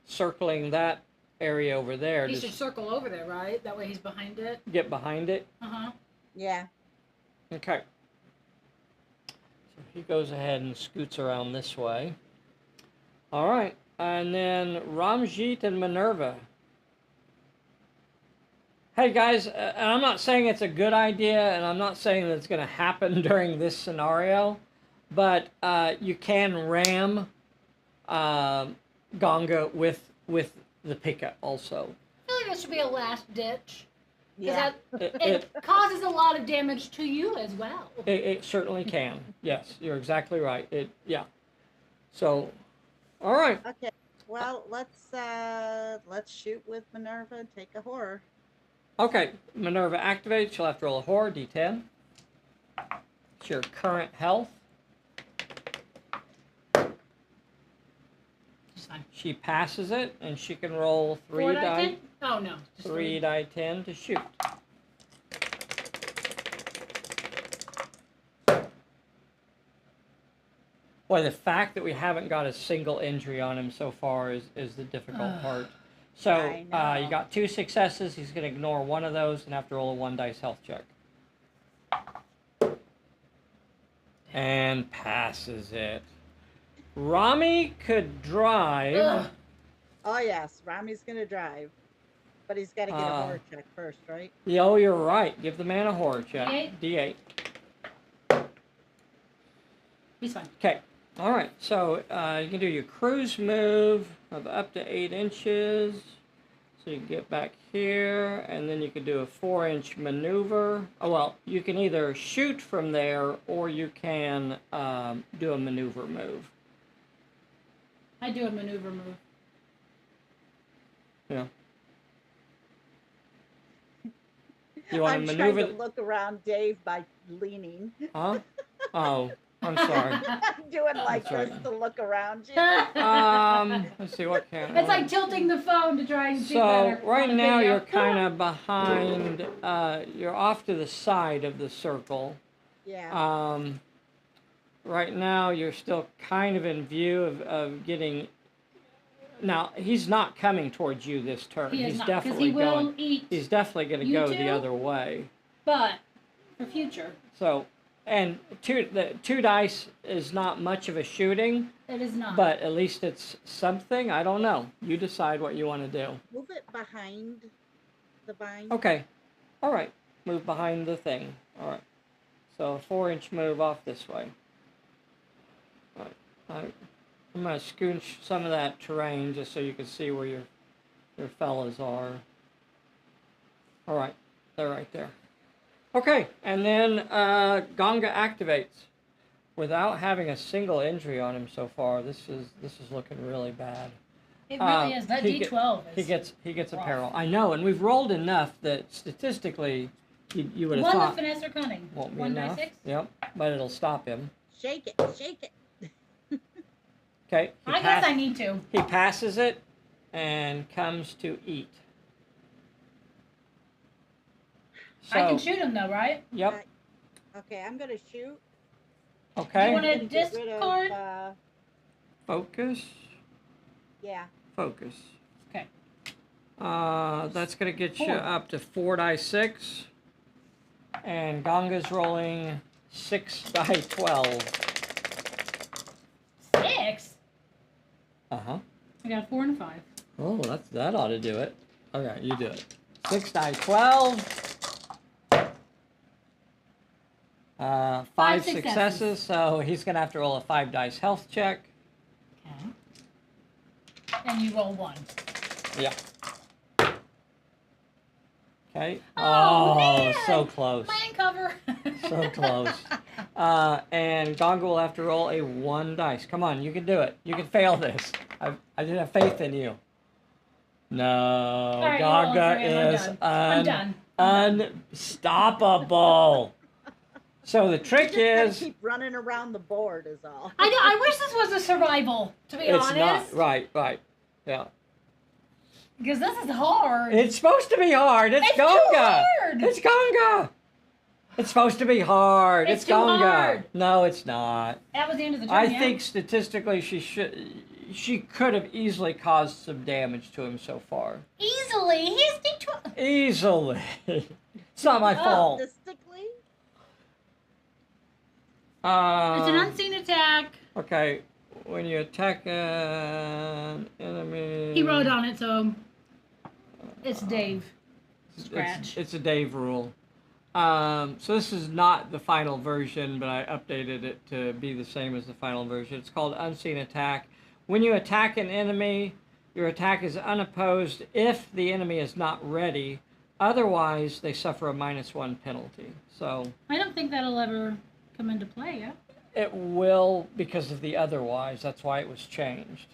circling that area over there. He to should circle over there, right? That way he's behind it. get behind it. Yeah. Okay. So he goes ahead and scoots around this way. All right. And then Ramjeet and Minerva. Hey guys, and I'm not saying it's a good idea, and I'm not saying that it's going to happen during this scenario, but you can ram Gonga with the pickup also. I feel like that should be a last ditch. Yeah. Because it causes a lot of damage to you as well. It certainly can. Yes, you're exactly right. Yeah. So, all right. Okay. Well, let's shoot with Minerva and take a horror. Okay, Minerva activates. She'll have to roll a horror, d10. It's your current health. It's fine. She passes it, and she can roll 3 4 die. 10? Oh no. Just 3 die 10 to shoot. Boy, the fact that we haven't got a single injury on him so far is the difficult part. So I know. you got 2 successes. He's going to ignore one of those and have to roll a 1 dice health check. And passes it. Rami could drive. Ugh. Oh yes, Rami's gonna drive, but he's got to get a horror check first, right? Oh, you're right. Give the man a horror check. D8. D8. He's fine. Okay. All right. So you can do your cruise move of up to 8 inches. So you can get back here, and then you can do a 4-inch maneuver. Oh, well, you can either shoot from there, or you can do a maneuver move. I do a maneuver move. Yeah. You want I'm to trying maneuver? to look around Dave by leaning. Huh? Oh, I'm sorry. I'm doing like That's this right. to look around you. Let's see what can. It's like tilting the phone to try and see So better. right on a now video. you're kind of behind. You're off to the side of the circle. Yeah. Right now you're still kind of in view of getting. Now he's not coming towards you this turn. He is He's not, because definitely he will going. eat. He's definitely going to you go two? the other way. But for future, So, and the 2 dice is not much of a shooting, it is not. but at least it's something. I don't know. You decide what you want to do. Move it behind the vine. Okay. All right. Move behind the thing. All right. So a 4-inch move off this way. All right. I'm going to scooch some of that terrain just so you can see where your fellas are. All right. They're right there. Okay. And then Gonga activates. Without having a single injury on him so far, this is looking really bad. it really is. That he D12 is. He gets a rough. peril. I know, and we've rolled enough that statistically You would have One with thought finesse or cunning. won't be 1 die enough. 6. Yep, but it'll stop him. Shake it, shake it. Okay. I guess I need to. He passes it and comes to eat. So, I can shoot him though, right? Yep. Okay, I'm gonna shoot. Okay. You want I'm to gonna get rid of, discard? Focus. Yeah. Focus. Okay. That's gonna get you 4. up to 4 die 6. And Gonga's rolling 6 die 12. 6? Uh-huh. I got a 4 and a 5. Oh, that ought to do it. Okay, you do it. 6 die 12. 5 successes, so he's gonna have to roll a 5 dice health check. Okay. And you roll 1. Yeah. Okay. Oh, man! So close. Plan cover. So close. And Gonga will have to roll a 1 dice. Come on, you can do it. You can fail this. I did have faith in you. No, right, you're rolling Gonga for him. is I'm done. unstoppable. So the trick Just gotta is, keep running around the board is all. I know. I wish this was a survival, to be it's honest. not right. Yeah. Because this is hard. It's supposed to be hard. It's It's too Gonga. hard. It's Gonga. It's supposed to be hard. It's It's too Gonga. hard. No, it's not. That was the end of the turn. I yeah? think statistically she could have easily caused some damage to him so far. Easily. He's D12. Easily. It's not my fault. Statistically? It's an unseen attack. Okay, when you attack an enemy... He wrote on it, so it's Dave. Scratch. It's a Dave rule. So this is not the final version, but I updated it to be the same as the final version. It's called Unseen Attack. When you attack an enemy, your attack is unopposed if the enemy is not ready. Otherwise, they suffer a -1 penalty. So I don't think that'll ever come into play, yeah? it will because of the otherwise. That's why it was changed.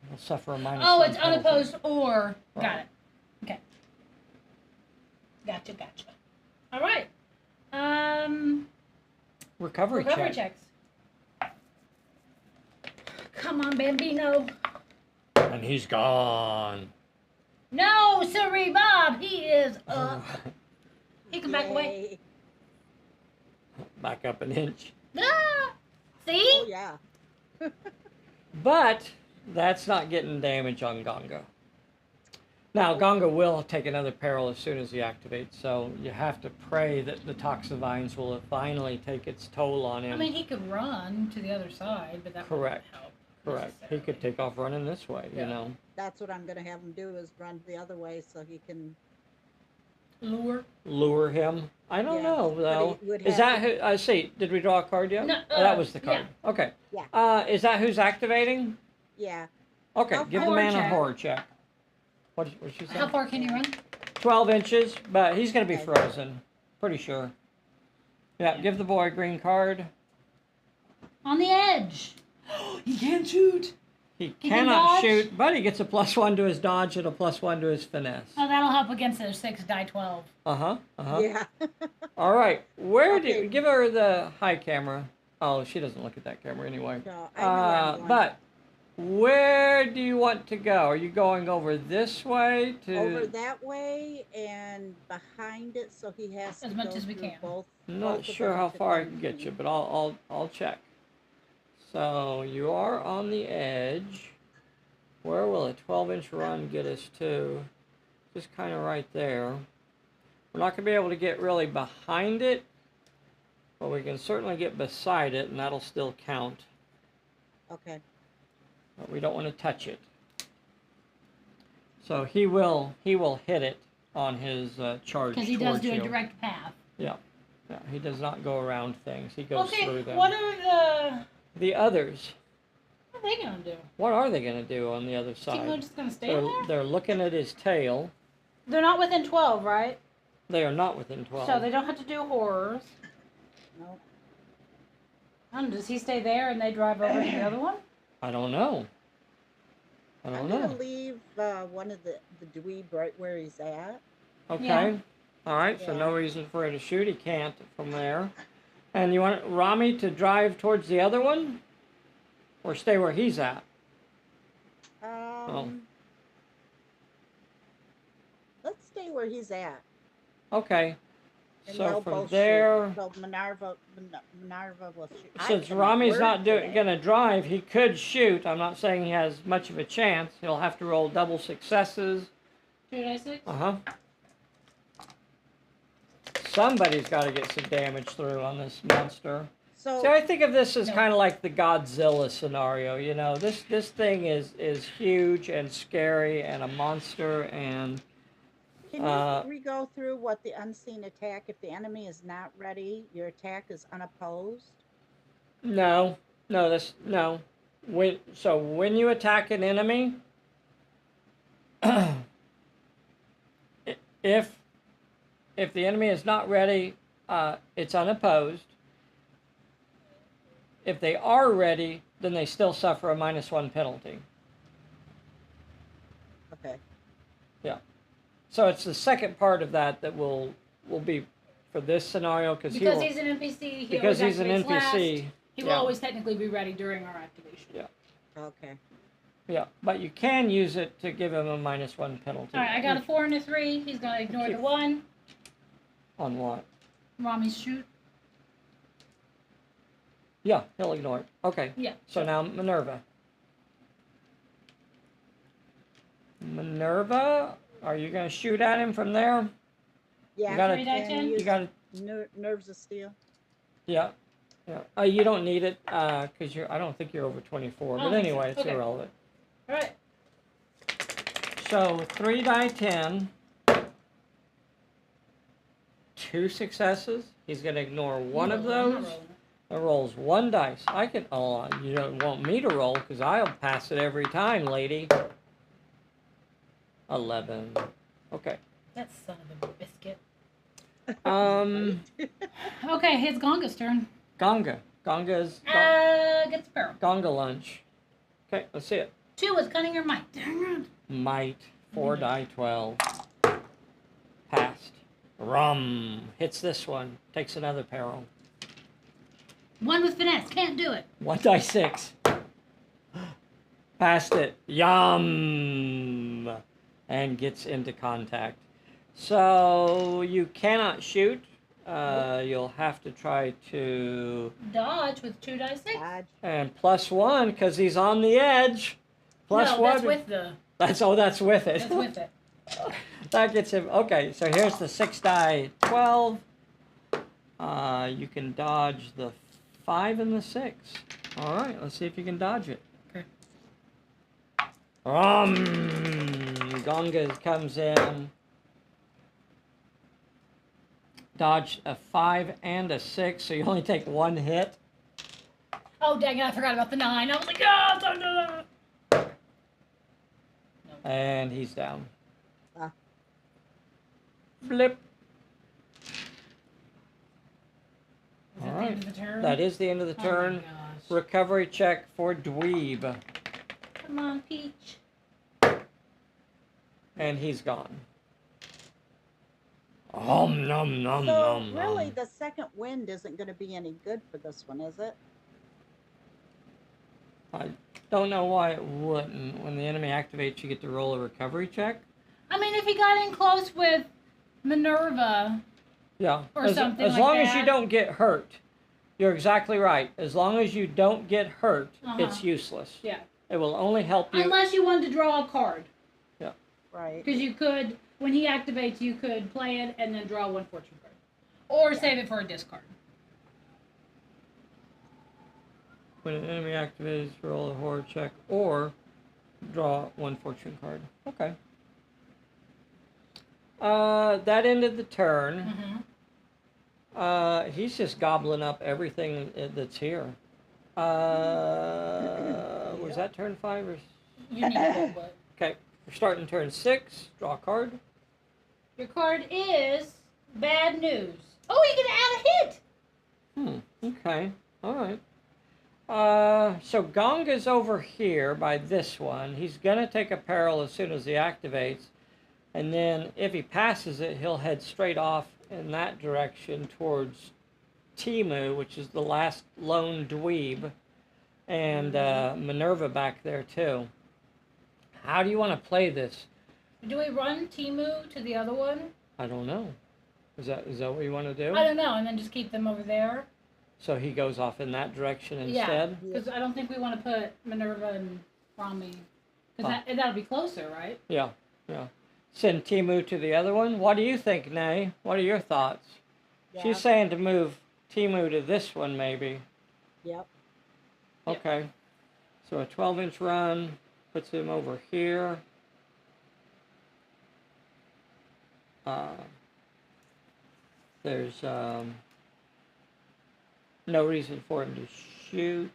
It'll suffer a -1 Oh, it's penalty. unopposed or... Right. Got it. Okay. Gotcha. All right. Recovery check. checks. Come on, Bambino. And he's gone. No, sorry, Bob. He is up. He can back away. Yay. Back up an inch. Ah! See? Oh, yeah. But that's not getting damage on Gonga. Now, Gonga will take another peril as soon as he activates, so you have to pray that the Toxivines will finally take its toll on him. I mean, he could run to the other side, but that Correct. wouldn't help. Correct. He could take off running this way, Yeah. you know. That's what I'm going to have him do is run the other way so he can... Lure him. I don't Yes, know, but though. he would Is have that who? I see. Did we draw a card yet? No, Oh, that was the card. yeah. Okay. Yeah. Is that who's activating? Yeah. Okay. How Give the far man a check? horror check. What she say? How far can you run? 12 inches, but he's going to be Okay. frozen. Pretty sure. Yeah, give the boy a green card. On the edge. He can't shoot. He He can cannot dodge? shoot, but he gets a +1 to his dodge and a +1 to his finesse. Oh, that'll help against the 6 die 12. Uh-huh, uh-huh. Yeah. All right, where do Okay. give her the high camera. Oh, she doesn't look at that camera anyway. No, I know where I'm going. But where do you want to go? Are you going over this way to... Over that way and behind it, so he has to As much go as we through can. both. I'm both not of sure them how to far I find can get me. you, but I'll check. So you are on the edge. Where will a 12-inch run get us to? Just kind of right there. We're not going to be able to get really behind it, but we can certainly get beside it, and that'll still count. Okay. But we don't want to touch it. So he will hit it on his charge Because he does towards do a you. direct path. Yeah, he does not go around things. He goes Okay, through them. what are The others, what are they going to do? what are they going to do on the other Think they're side? just going to stay there? They're looking at his tail. They're not within 12, right? They are not within 12. So they don't have to do horrors. No. Does he stay there and they drive over to the other one? I don't know. I I'm don't gonna know. leave one of the dweeb right where he's at. Okay. Yeah. All right, so Yeah. no reason for her to shoot. He can't from there. And you want Rami to drive towards the other one? Or stay where he's at? Let's stay where he's at. Okay. And So they'll from both there, shoot. So Minerva will shoot. since Rami's not gonna drive, he could shoot. I'm not saying he has much of a chance. He'll have to roll double successes. 2d6? Uh-huh. Somebody's got to get some damage through on this monster. So See, I think of this as No. kind of like the Godzilla scenario. You know, this thing is huge and scary and a monster and. can you go through what the unseen attack? If the enemy is not ready, your attack is unopposed. No. When you attack an enemy, if the enemy is not ready, it's unopposed. If they are ready, then they still suffer a -1 penalty. Okay. Yeah. So it's the second part of that will be for this scenario Because he's an NPC. because he's an NPC. Last, he will Yeah. always technically be ready during our activation. Yeah. Okay. Yeah, but you can use it to give him a -1 penalty. All right, I got a 4 and a 3. He's gonna ignore the 1. On what? Rami's shoot. Yeah, he'll ignore it. Okay. Yeah. So now Minerva. Minerva, are you going to shoot at him from there? Yeah. You gotta- 3 die and 10? use You got to. nerves of steel. Yeah. Yeah. You don't need it because you're. I don't think you're over 24. I But don't think so. anyway, it's Okay. irrelevant. All right. So 3 die 10. 2 successes. He's going to ignore one of I'm not those. rolling it. It rolls 1 dice. I can. Oh, you don't want me to roll because I'll pass it every time, lady. 11. Okay. That son of a biscuit. Okay, it's Gonga's turn. Gonga. Gonga's Gets a barrel. Gonga lunch. Okay, let's see it. 2 with cunning or might. Dang it. Might. 4 die 12. Passed. Rum. Hits this one. Takes another peril. 1 with finesse. Can't do it. 1 die 6. Passed it. Yum. And gets into contact. So you cannot shoot. You'll have to try to. Dodge with 2 die 6. Dodge. And +1 because he's on the edge. +1. No, that's with the. That's with it. That's with it. That gets him. Okay, so here's the 6 die 12. You can dodge the 5 and the 6. All right, let's see if you can dodge it. Okay. Gonga comes in. Dodge a 5 and a 6, so you only take 1 hit. Oh, dang it. I forgot about the 9. I was like, oh, don't do that. And he's down. Ah. Flip. Is All that right. the end of the turn? That is the end of the Oh turn. my gosh. Recovery check for Dweeb. Come on, Peach. And he's gone. Nom nom nom So nom really, nom. the second wind isn't going to be any good for this one, is it? I don't know why it wouldn't. When the enemy activates, you get to roll a recovery check. I mean, if he got in close with Minerva, Yeah. Or something as like long as you that. don't get hurt. You're exactly right. As long as you don't get hurt, it's useless. yeah. It will only help you. Unless you wanted to draw a card. Right. Because you could, when he activates, you could play it and then draw 1 fortune card. Or save it for a discard. When an enemy activates, roll a horror check or draw 1 fortune card. Okay. That ended the turn. Mm-hmm. He's just gobbling up everything that's here. Was that turn 5 or? You need a but Okay, we're starting turn 6. Draw a card. your card is bad news. Oh, you can add a hit. Okay. All right. So Gonga's over here by this one. He's gonna take a peril as soon as he activates, And then if he passes it, he'll head straight off in that direction towards Timu, which is the last lone dweeb, and Minerva back there too. How do you want to play this? Do we run Timu to the other one? I don't know. Is that what you want to do? I don't know, and then just keep them over there. So he goes off in that direction instead? Yeah, because I don't think we want to put Minerva and Rami. Because that'll be closer, right? Yeah, yeah. Send Timu to the other one? What do you think, Nay? What are your thoughts? Yeah. She's saying to move Timu to this one, maybe. Yep. Okay. So a 12-inch run puts him over here. There's no reason for him to shoot.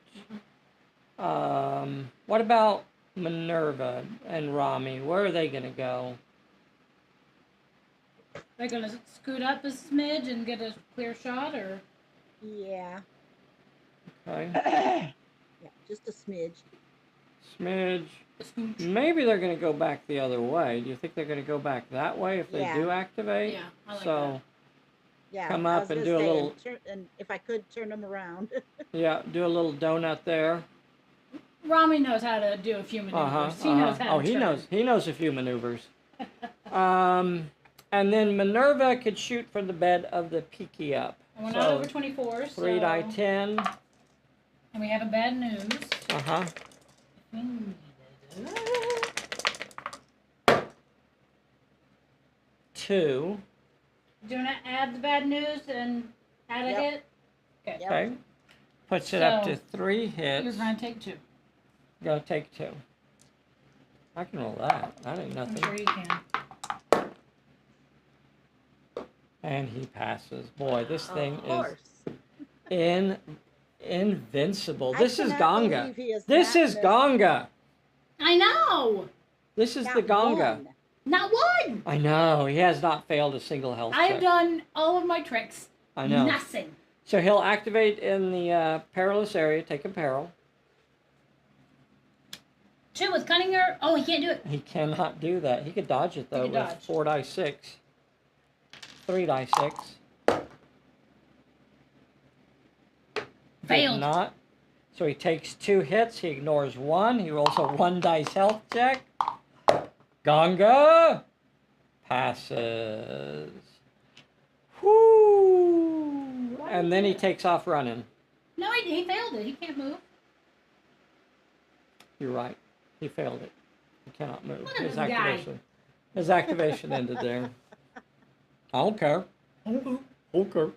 What about Minerva and Rami? Where are they going to go? They're going to scoot up a smidge and get a clear shot, or? Yeah. Okay. Yeah, just a smidge. Smidge. Maybe they're going to go back the other way. Do you think they're going to go back that way if they do activate? Yeah, I like so, that. Yeah, come up and do a little. And if I could turn them around. Yeah, do a little donut there. Rami knows how to do a few maneuvers. He knows how to turn. He knows a few maneuvers. And then Minerva could shoot from the bed of the Peaky up. And we're not over 24, so... 3 die 10. And we have a bad news. Uh-huh. 2. Do you want to add the bad news and add a hit? Okay. Yep. Okay. Puts it up to 3 hits. You're going to take 2. Gonna take 2. I can roll that. That ain't I'm nothing. sure you can. And he passes. Boy, this thing Of is invincible. This is cannot Gonga. believe he is This not is Gonga. I know! This is Not the Gonga. one. Not one! I know. He has not failed a single health check. I've done all of my tricks. I know. Nothing. So he'll activate in the perilous area, take a peril. 2 with cunning or... Oh, he can't do it. He cannot do that. He could dodge it, though, He could with dodge. 4 die 6. 3 die 6. Failed. Did not. So he takes 2 hits. He ignores 1. He rolls a 1 dice health check. Gonga passes. Whoo! And then he takes off running. No, he failed it. He can't move. You're right. He failed it. He cannot move. Look at this guy. His activation ended there. I don't care. Okay. So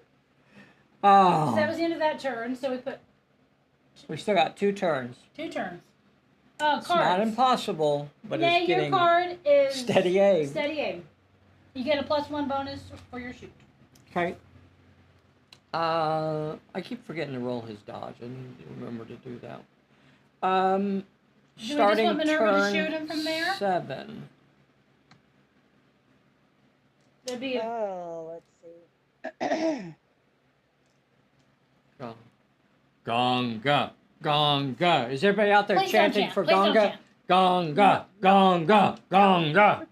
Oh. that was the end of that turn, so we put We still got 2 turns. 2 turns. Cards. It's not impossible, but Nay, it's your getting card is... steady aim. Steady aim. You get a +1 bonus for your shoot. Okay. I keep forgetting to roll his dodge. I need to remember to do that. Do we just Starting want Minerva to turn shoot him from there? 7. There'd be a... Oh, let's see. Gonga. Gonga. Is everybody out there Please don't chanting chant. for Please don't Gonga? chant. Gonga. Gonga. Gonga.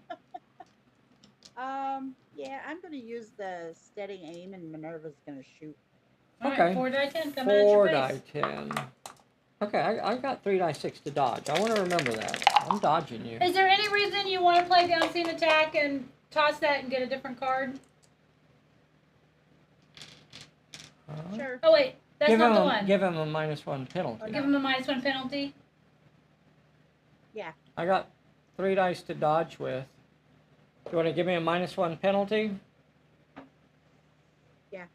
Yeah, I'm going to use the steady aim, and Minerva's going to shoot. All Okay. right, 4 die 10 coming at 4 your die face. 10. Okay, I got 3 die 6 to dodge. I want to remember that. I'm dodging you. Is there any reason you want to play the unseen attack and toss that and get a different card? Sure. Oh wait, that's not the one. Give him a -1 penalty. Give him a -1 penalty. Yeah. I got 3 dice to dodge with. You want to give me a -1 penalty? Yeah.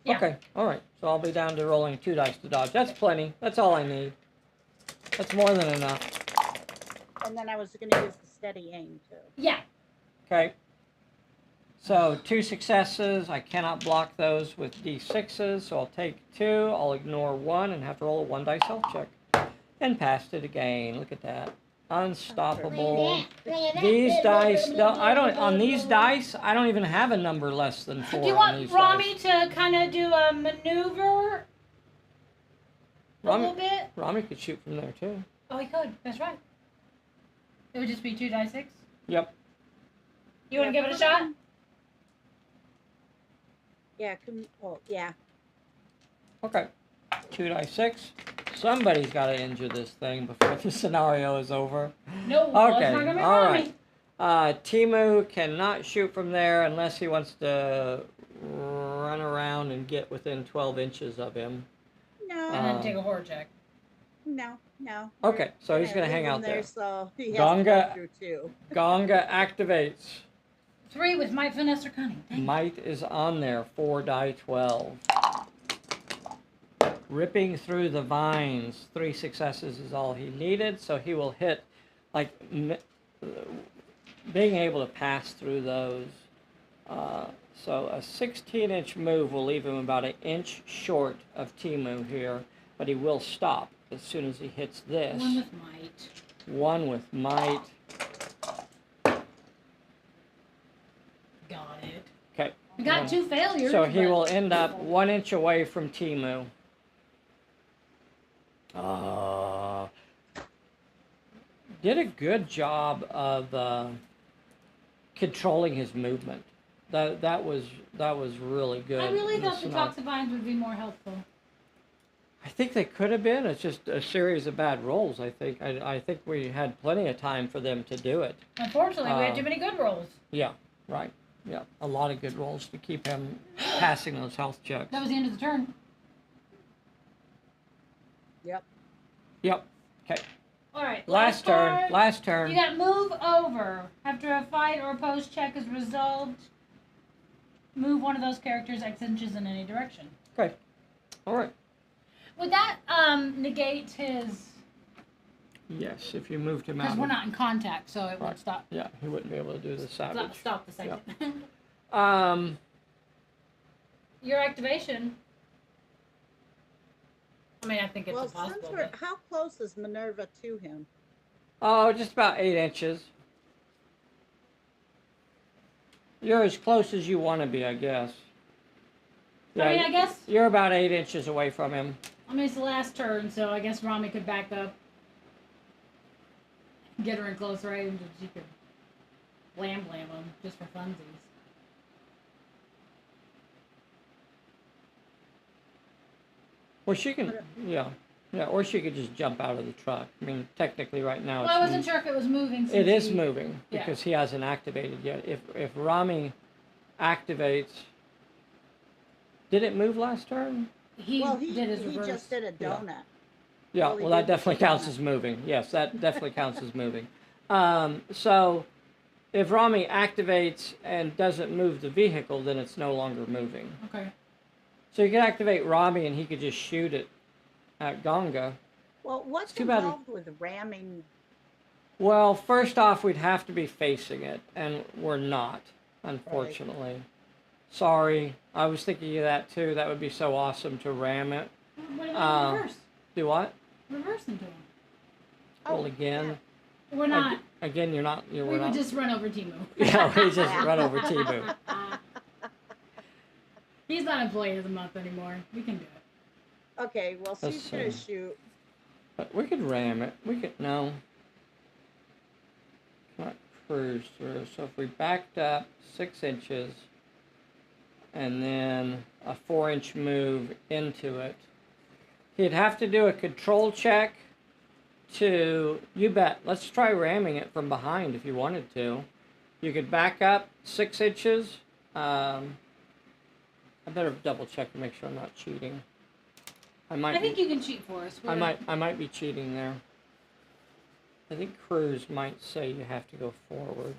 Yeah. Okay, alright. So I'll be down to rolling 2 dice to dodge. That's plenty. That's all I need. That's more than enough. And then I was going to use the steady aim, too. Yeah. Okay. So 2 successes. I cannot block those with d6s, so I'll take 2. I'll ignore 1 and have to roll a 1 dice health check. And passed it again. Look at that. Unstoppable. These dice, no, I don't, on these dice, I don't even have a number less than 4 Do you on want these Rami dice. to kind of do a maneuver a little bit? Rami could shoot from there too. Oh, he could. That's right. It would just be 2 die 6. Yep. You want to give it a shot? Yeah, oh, yeah. Okay. 2d6. Somebody's got to injure this thing before the scenario is over. No, Okay, it's not gonna be all Rami. right. Timu cannot shoot from there unless he wants to run around and get within 12 inches of him. No. And then take a horror check. No. Okay, so he's going to leave hang him out there. So he has Gonga- to go through 2. Gonga activates. 3 with might, finesse, or cunning. Dang. Might is on there. 4 die 12. Ripping through the vines. 3 successes is all he needed, so he will hit, like, being able to pass through those. So a 16-inch move will leave him about an inch short of Timu here, but he will stop as soon as he hits this. 1 with might. 1 with might. Got it. Okay. We got 2 failures. So he but- will end up 1 inch away from Timu. Did a good job of controlling his movement. That was really good. I really in thought the scenario. Toxivines would be more helpful. I think they could have been. It's just a series of bad rolls. I think we had plenty of time for them to do it. Unfortunately, we had too many good rolls. Yeah, right. Yeah, a lot of good rolls to keep him passing those health checks. That was the end of the turn. Yep. Yep. Okay. All right. Last turn. card. Last turn. You got move over. After a fight or opposed check is resolved, move one of those characters X inches in any direction. Okay. All right. Would that negate his? Yes, if you moved him out. Because we're not in contact, so it would Right. stop. Yeah, he wouldn't be able to do the savage. Stop the second. Your activation. I mean, I think it's Well, impossible. since we're, But how close is Minerva to him? Oh, just about 8 inches. You're as close as you want to be, I guess. Yeah, I mean, I guess. you're about 8 inches away from him. I mean, it's the last turn, so I guess Rami could back up, get her in close range, and she could blam him just for funsies. Or she can, yeah, or she could just jump out of the truck. I mean, technically, right now, Well, I wasn't sure if it was moving. It is he- moving Yeah. because he hasn't activated yet. If Rami activates, did it move last turn? He did his reverse. just did a donut. Yeah, Well, he well, that did definitely do counts that. as moving. Yes, that definitely counts as moving. So if Rami activates and doesn't move the vehicle, then it's no longer moving. Okay. So you could activate Rami and he could just shoot it at Gonga. Well, what's too bad- involved with ramming? Well, first off, we'd have to be facing it, and we're not, unfortunately. Sorry, I was thinking of that too. That would be so awesome to ram it. What about reverse? Do what? Reverse into him. Well, again. We're not. Again, you're not. We We're would not. just run over Timu. Yeah, we just run over Timu. He's not employee of the month anymore. We can do it. Okay, well, Let's she's gonna see. shoot. But we could ram it. We could no. Not cruise through. So if we backed up 6 inches, and then a 4-inch move into it, he'd have to do a control check to. You bet. Let's try ramming it from behind if you wanted to. You could back up 6 inches. I better double check to make sure I'm not cheating. I think you can cheat for us. I might be cheating there. I think Cruise might say you have to go forward.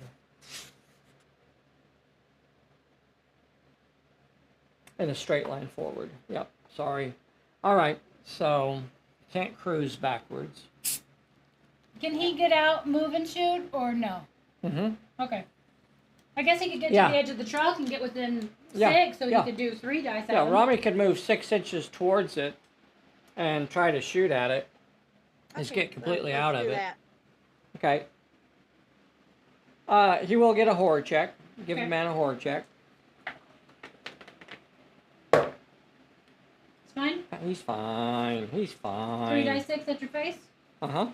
In a straight line forward. Yep, sorry. All right, so can't cruise backwards. Can he get out, move, and shoot, or no? Mm-hmm. Okay. I guess he could get Yeah. to the edge of the truck and get within Yeah, 6, so yeah. he could do 3 dice Yeah, out. Rami could move 6 inches towards it and try to shoot at it. Just Okay, get completely let's out of do it. that. Okay. He will get a horror check. Give Okay. the man a horror check. It's fine. He's fine. He's 3 fine. dice 6 at your face. Uh-huh.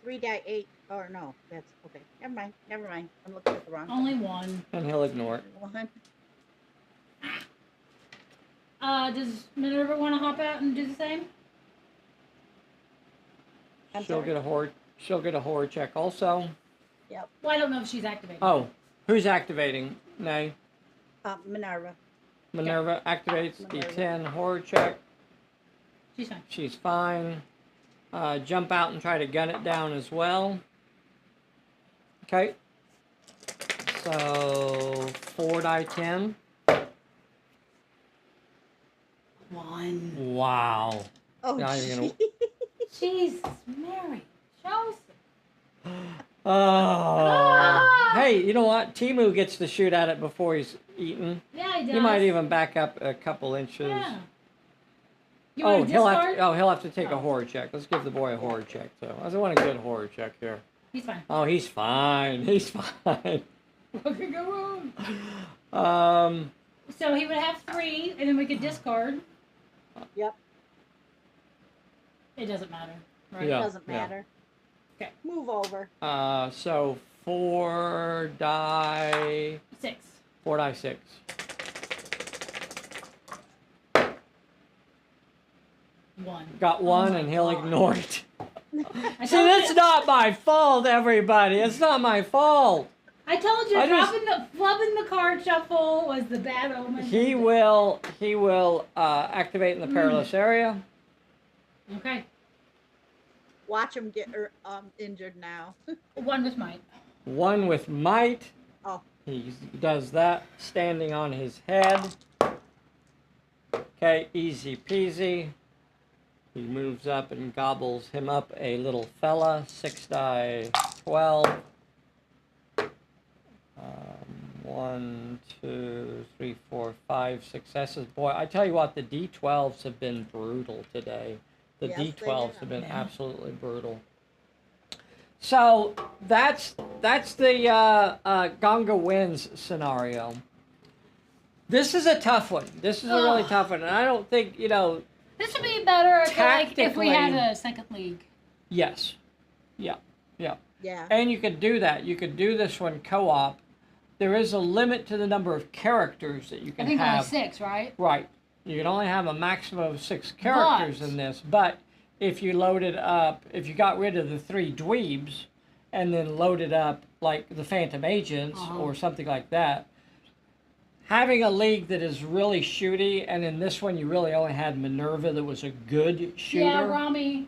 3 die 8 Or no, that's okay. Never mind. Never mind. I'm looking at the wrong Only thing. one. And he'll ignore it. One. Does Minerva want to hop out and do the same? I'm She'll sorry. get a horror. She'll get a horror check also. Yep. Well, I don't know if she's activated. Oh, who's activating? Nay. Minerva. Minerva activates Minerva. D10 horror check. She's fine. She's fine. Jump out and try to gun it down as well. Okay. So 4 die 10. 1. Wow. Oh, Now you're gonna- Jesus, Mary. Joseph. Oh. Hey, you know what? Timu gets to shoot at it before he's eaten. Yeah, he does. He might even back up a couple inches. Yeah. You Oh, want to he'll have discard? to. Oh, he'll have to take a Oh. horror check. Let's give the boy a horror check, though. I want a good horror check here. He's fine. Oh, he's fine. He's fine. What could go wrong? Um. So he would have 3, and then we could discard. Yep. It doesn't matter, right? Yeah. Doesn't matter. Okay. Move over. So 4 die. 6. 4 die 6. One. Got 1, my and he'll God. ignore it. I See, told that's you, not my fault, everybody. It's not my fault. I told you I just- flubbing the card shuffle was the bad omen. He will activate in the perilous area. Okay. Watch him get injured now. 1 with might. 1 with might. Oh. He does that standing on his head. Okay, easy peasy. He moves up and gobbles him up a little fella. 6 die 12. 1, 2, 3, 4, 5 successes. Boy, I tell you what, the D12s have been brutal today. The Yes, they D12s have been Yeah. absolutely brutal. So that's the Gonga wins scenario. This is a tough one. This is a really Ugh. tough one, and I don't think This would be better, I feel like, if we had Tactically- a second league. Yes, yeah. Yeah. And you could do that. You could do this one co-op. There is a limit to the number of characters that you I can think only have. 6, right? Right. You can only have a maximum of 6 characters But- in this. But if you loaded up, if you got rid of the 3 dweebs and then loaded up like the Phantom Agents or something like that, having a league that is really shooty, and in this one you really only had Minerva that was a good shooter. Yeah, Rami.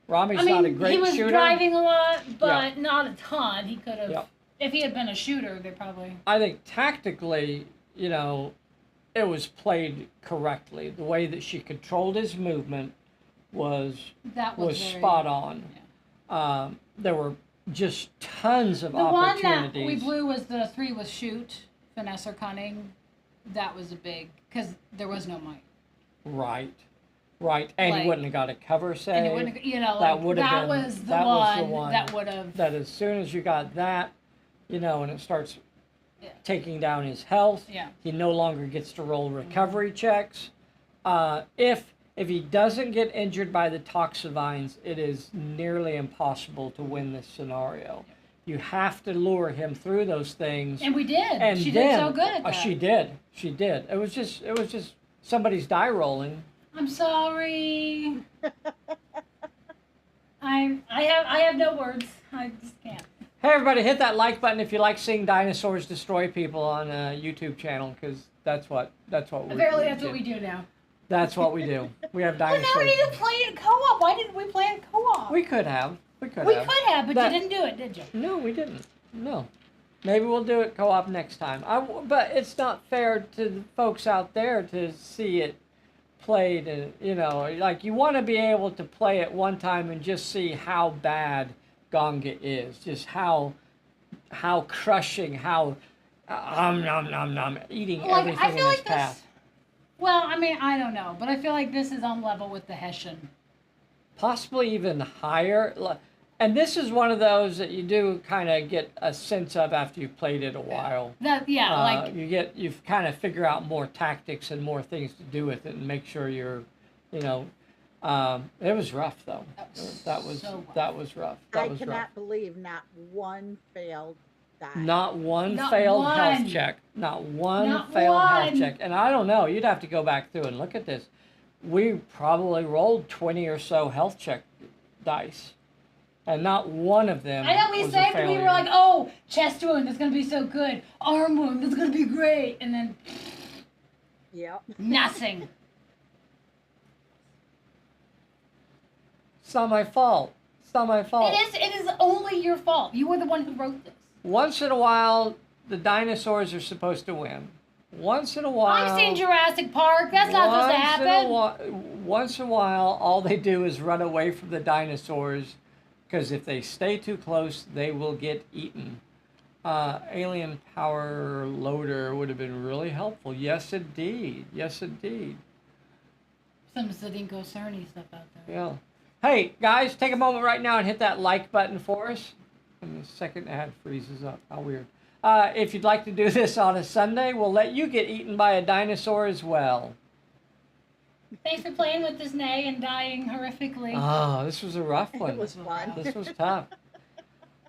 Rami's I mean, not a great he was shooter. driving a lot, but not a ton. He could have, Yeah. if he had been a shooter, they probably. I think tactically, it was played correctly. The way that she controlled his movement was That was very, spot on. There were just tons of The one that opportunities. we blew was the 3 with shoot, finesse or cunning. That was a big, because there was no might. Right, and Like- you wouldn't have got a cover save. And it wouldn't, that like, would have been was the that was the one that would have. that as soon as you got that, and it starts Yeah. taking down his health, Yeah. he no longer gets to roll recovery checks. If he doesn't get injured by the Toxivines, it is nearly impossible to win this scenario. You have to lure him through those things. And we did. And She then, did so good at that. She did. It was just somebody's die rolling. I'm sorry. I have no words. I just can't. Hey everybody, hit that like button if you like seeing dinosaurs destroy people on a YouTube channel, because that's what we Apparently, that's what we do now. That's what we do. We have Well, dinosaurs. now we need to play it co-op. Why didn't we play it co-op? We could have. We could have, but That- you didn't do it, did you? No, we didn't. No. Maybe we'll do it co-op next time. But it's not fair to the folks out there to see it played, and like you want to be able to play it one time and just see how bad Gonga is, just how crushing, how eating Like, everything I feel in his like path. this. Well, I mean, I don't know, but I feel like this is on level with the Hessian. Possibly even higher. And this is one of those that you do kind of get a sense of after you've played it a while. Like You kind of figure out more tactics and more things to do with it, and make sure you're, It was rough though. That was so rough. That was rough. That I was cannot rough. believe not one failed die. Not one Not failed one. health check. Not one Not failed health one. check. And I don't know. You'd have to go back through and look at this. We probably rolled 20 or so health check dice, and not one of them. I know we was a saved. We failure. were like, "Oh, chest wound, that's gonna be so good. Arm wound, that's gonna be great." And then Yep. nothing. It's not my fault. It's not my fault. It is only your fault. You were the one who wrote this. Once in a while, the dinosaurs are supposed to win. Once in a while. I've seen Jurassic Park. That's not supposed to happen. Once in a while, all they do is run away from the dinosaurs, because if they stay too close, they will get eaten. Alien power loader would have been really helpful. Yes, indeed. Yes, indeed. Some Zadinko Cerny stuff out there. Yeah. Hey, guys, take a moment right now and hit that like button for us. And the second ad freezes up. How weird. If you'd like to do this on a Sunday, we'll let you get eaten by a dinosaur as well. Thanks for playing with this, Nay, and dying horrifically. Oh, this was a rough one. It was fun. This was tough.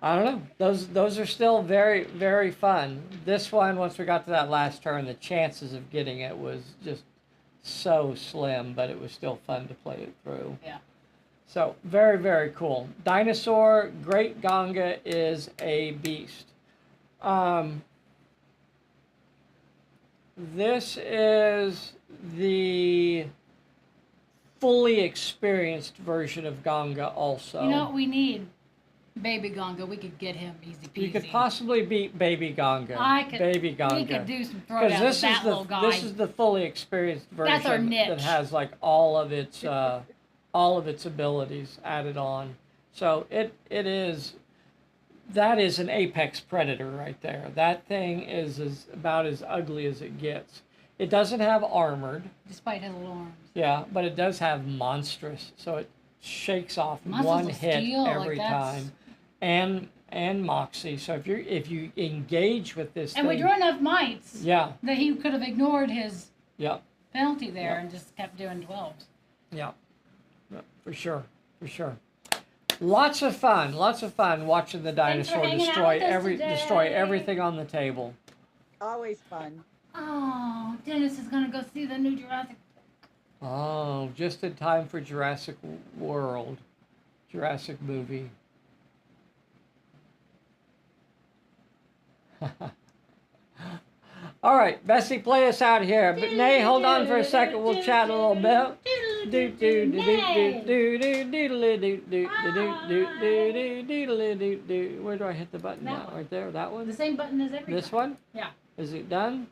I don't know. Those are still very, very fun. This one, once we got to that last turn, the chances of getting it was just so slim, but it was still fun to play it through. Yeah. So, very, very cool. Dinosaur Great Gonga is a beast. This is the fully experienced version of Gonga also. You know what we need? Baby Gonga. We could get him easy peasy. You could possibly beat Baby Gonga. I could. Baby Gonga. We could do some throwdown with that little guy. This is the fully experienced version That's our niche. that has like all of its abilities added on. So that is an apex predator right there. That thing is about as ugly as it gets. It doesn't have armored. Despite his little arms. Yeah, but it does have monstrous. So it shakes off Muscles one of hit steel, every like that's- time. And moxie. So if you engage with this And we thing, drew enough mites yeah, that he could have ignored his yeah, penalty there Yeah. and just kept doing 12s. yeah, yeah, for sure, for sure. Lots of fun watching the Thanks for dinosaur hanging out destroy with us destroy today. everything on the table. Always fun. Oh, Dennis is gonna go see the new Jurassic. Oh, just in time for Jurassic World, Jurassic movie. All right, Bessie, play us out here. But Nay, hold on for a second. We'll chat a little bit. Where do I hit the button That now? one. Right there, that one. The same button as every This time. one. Yeah. Is it done?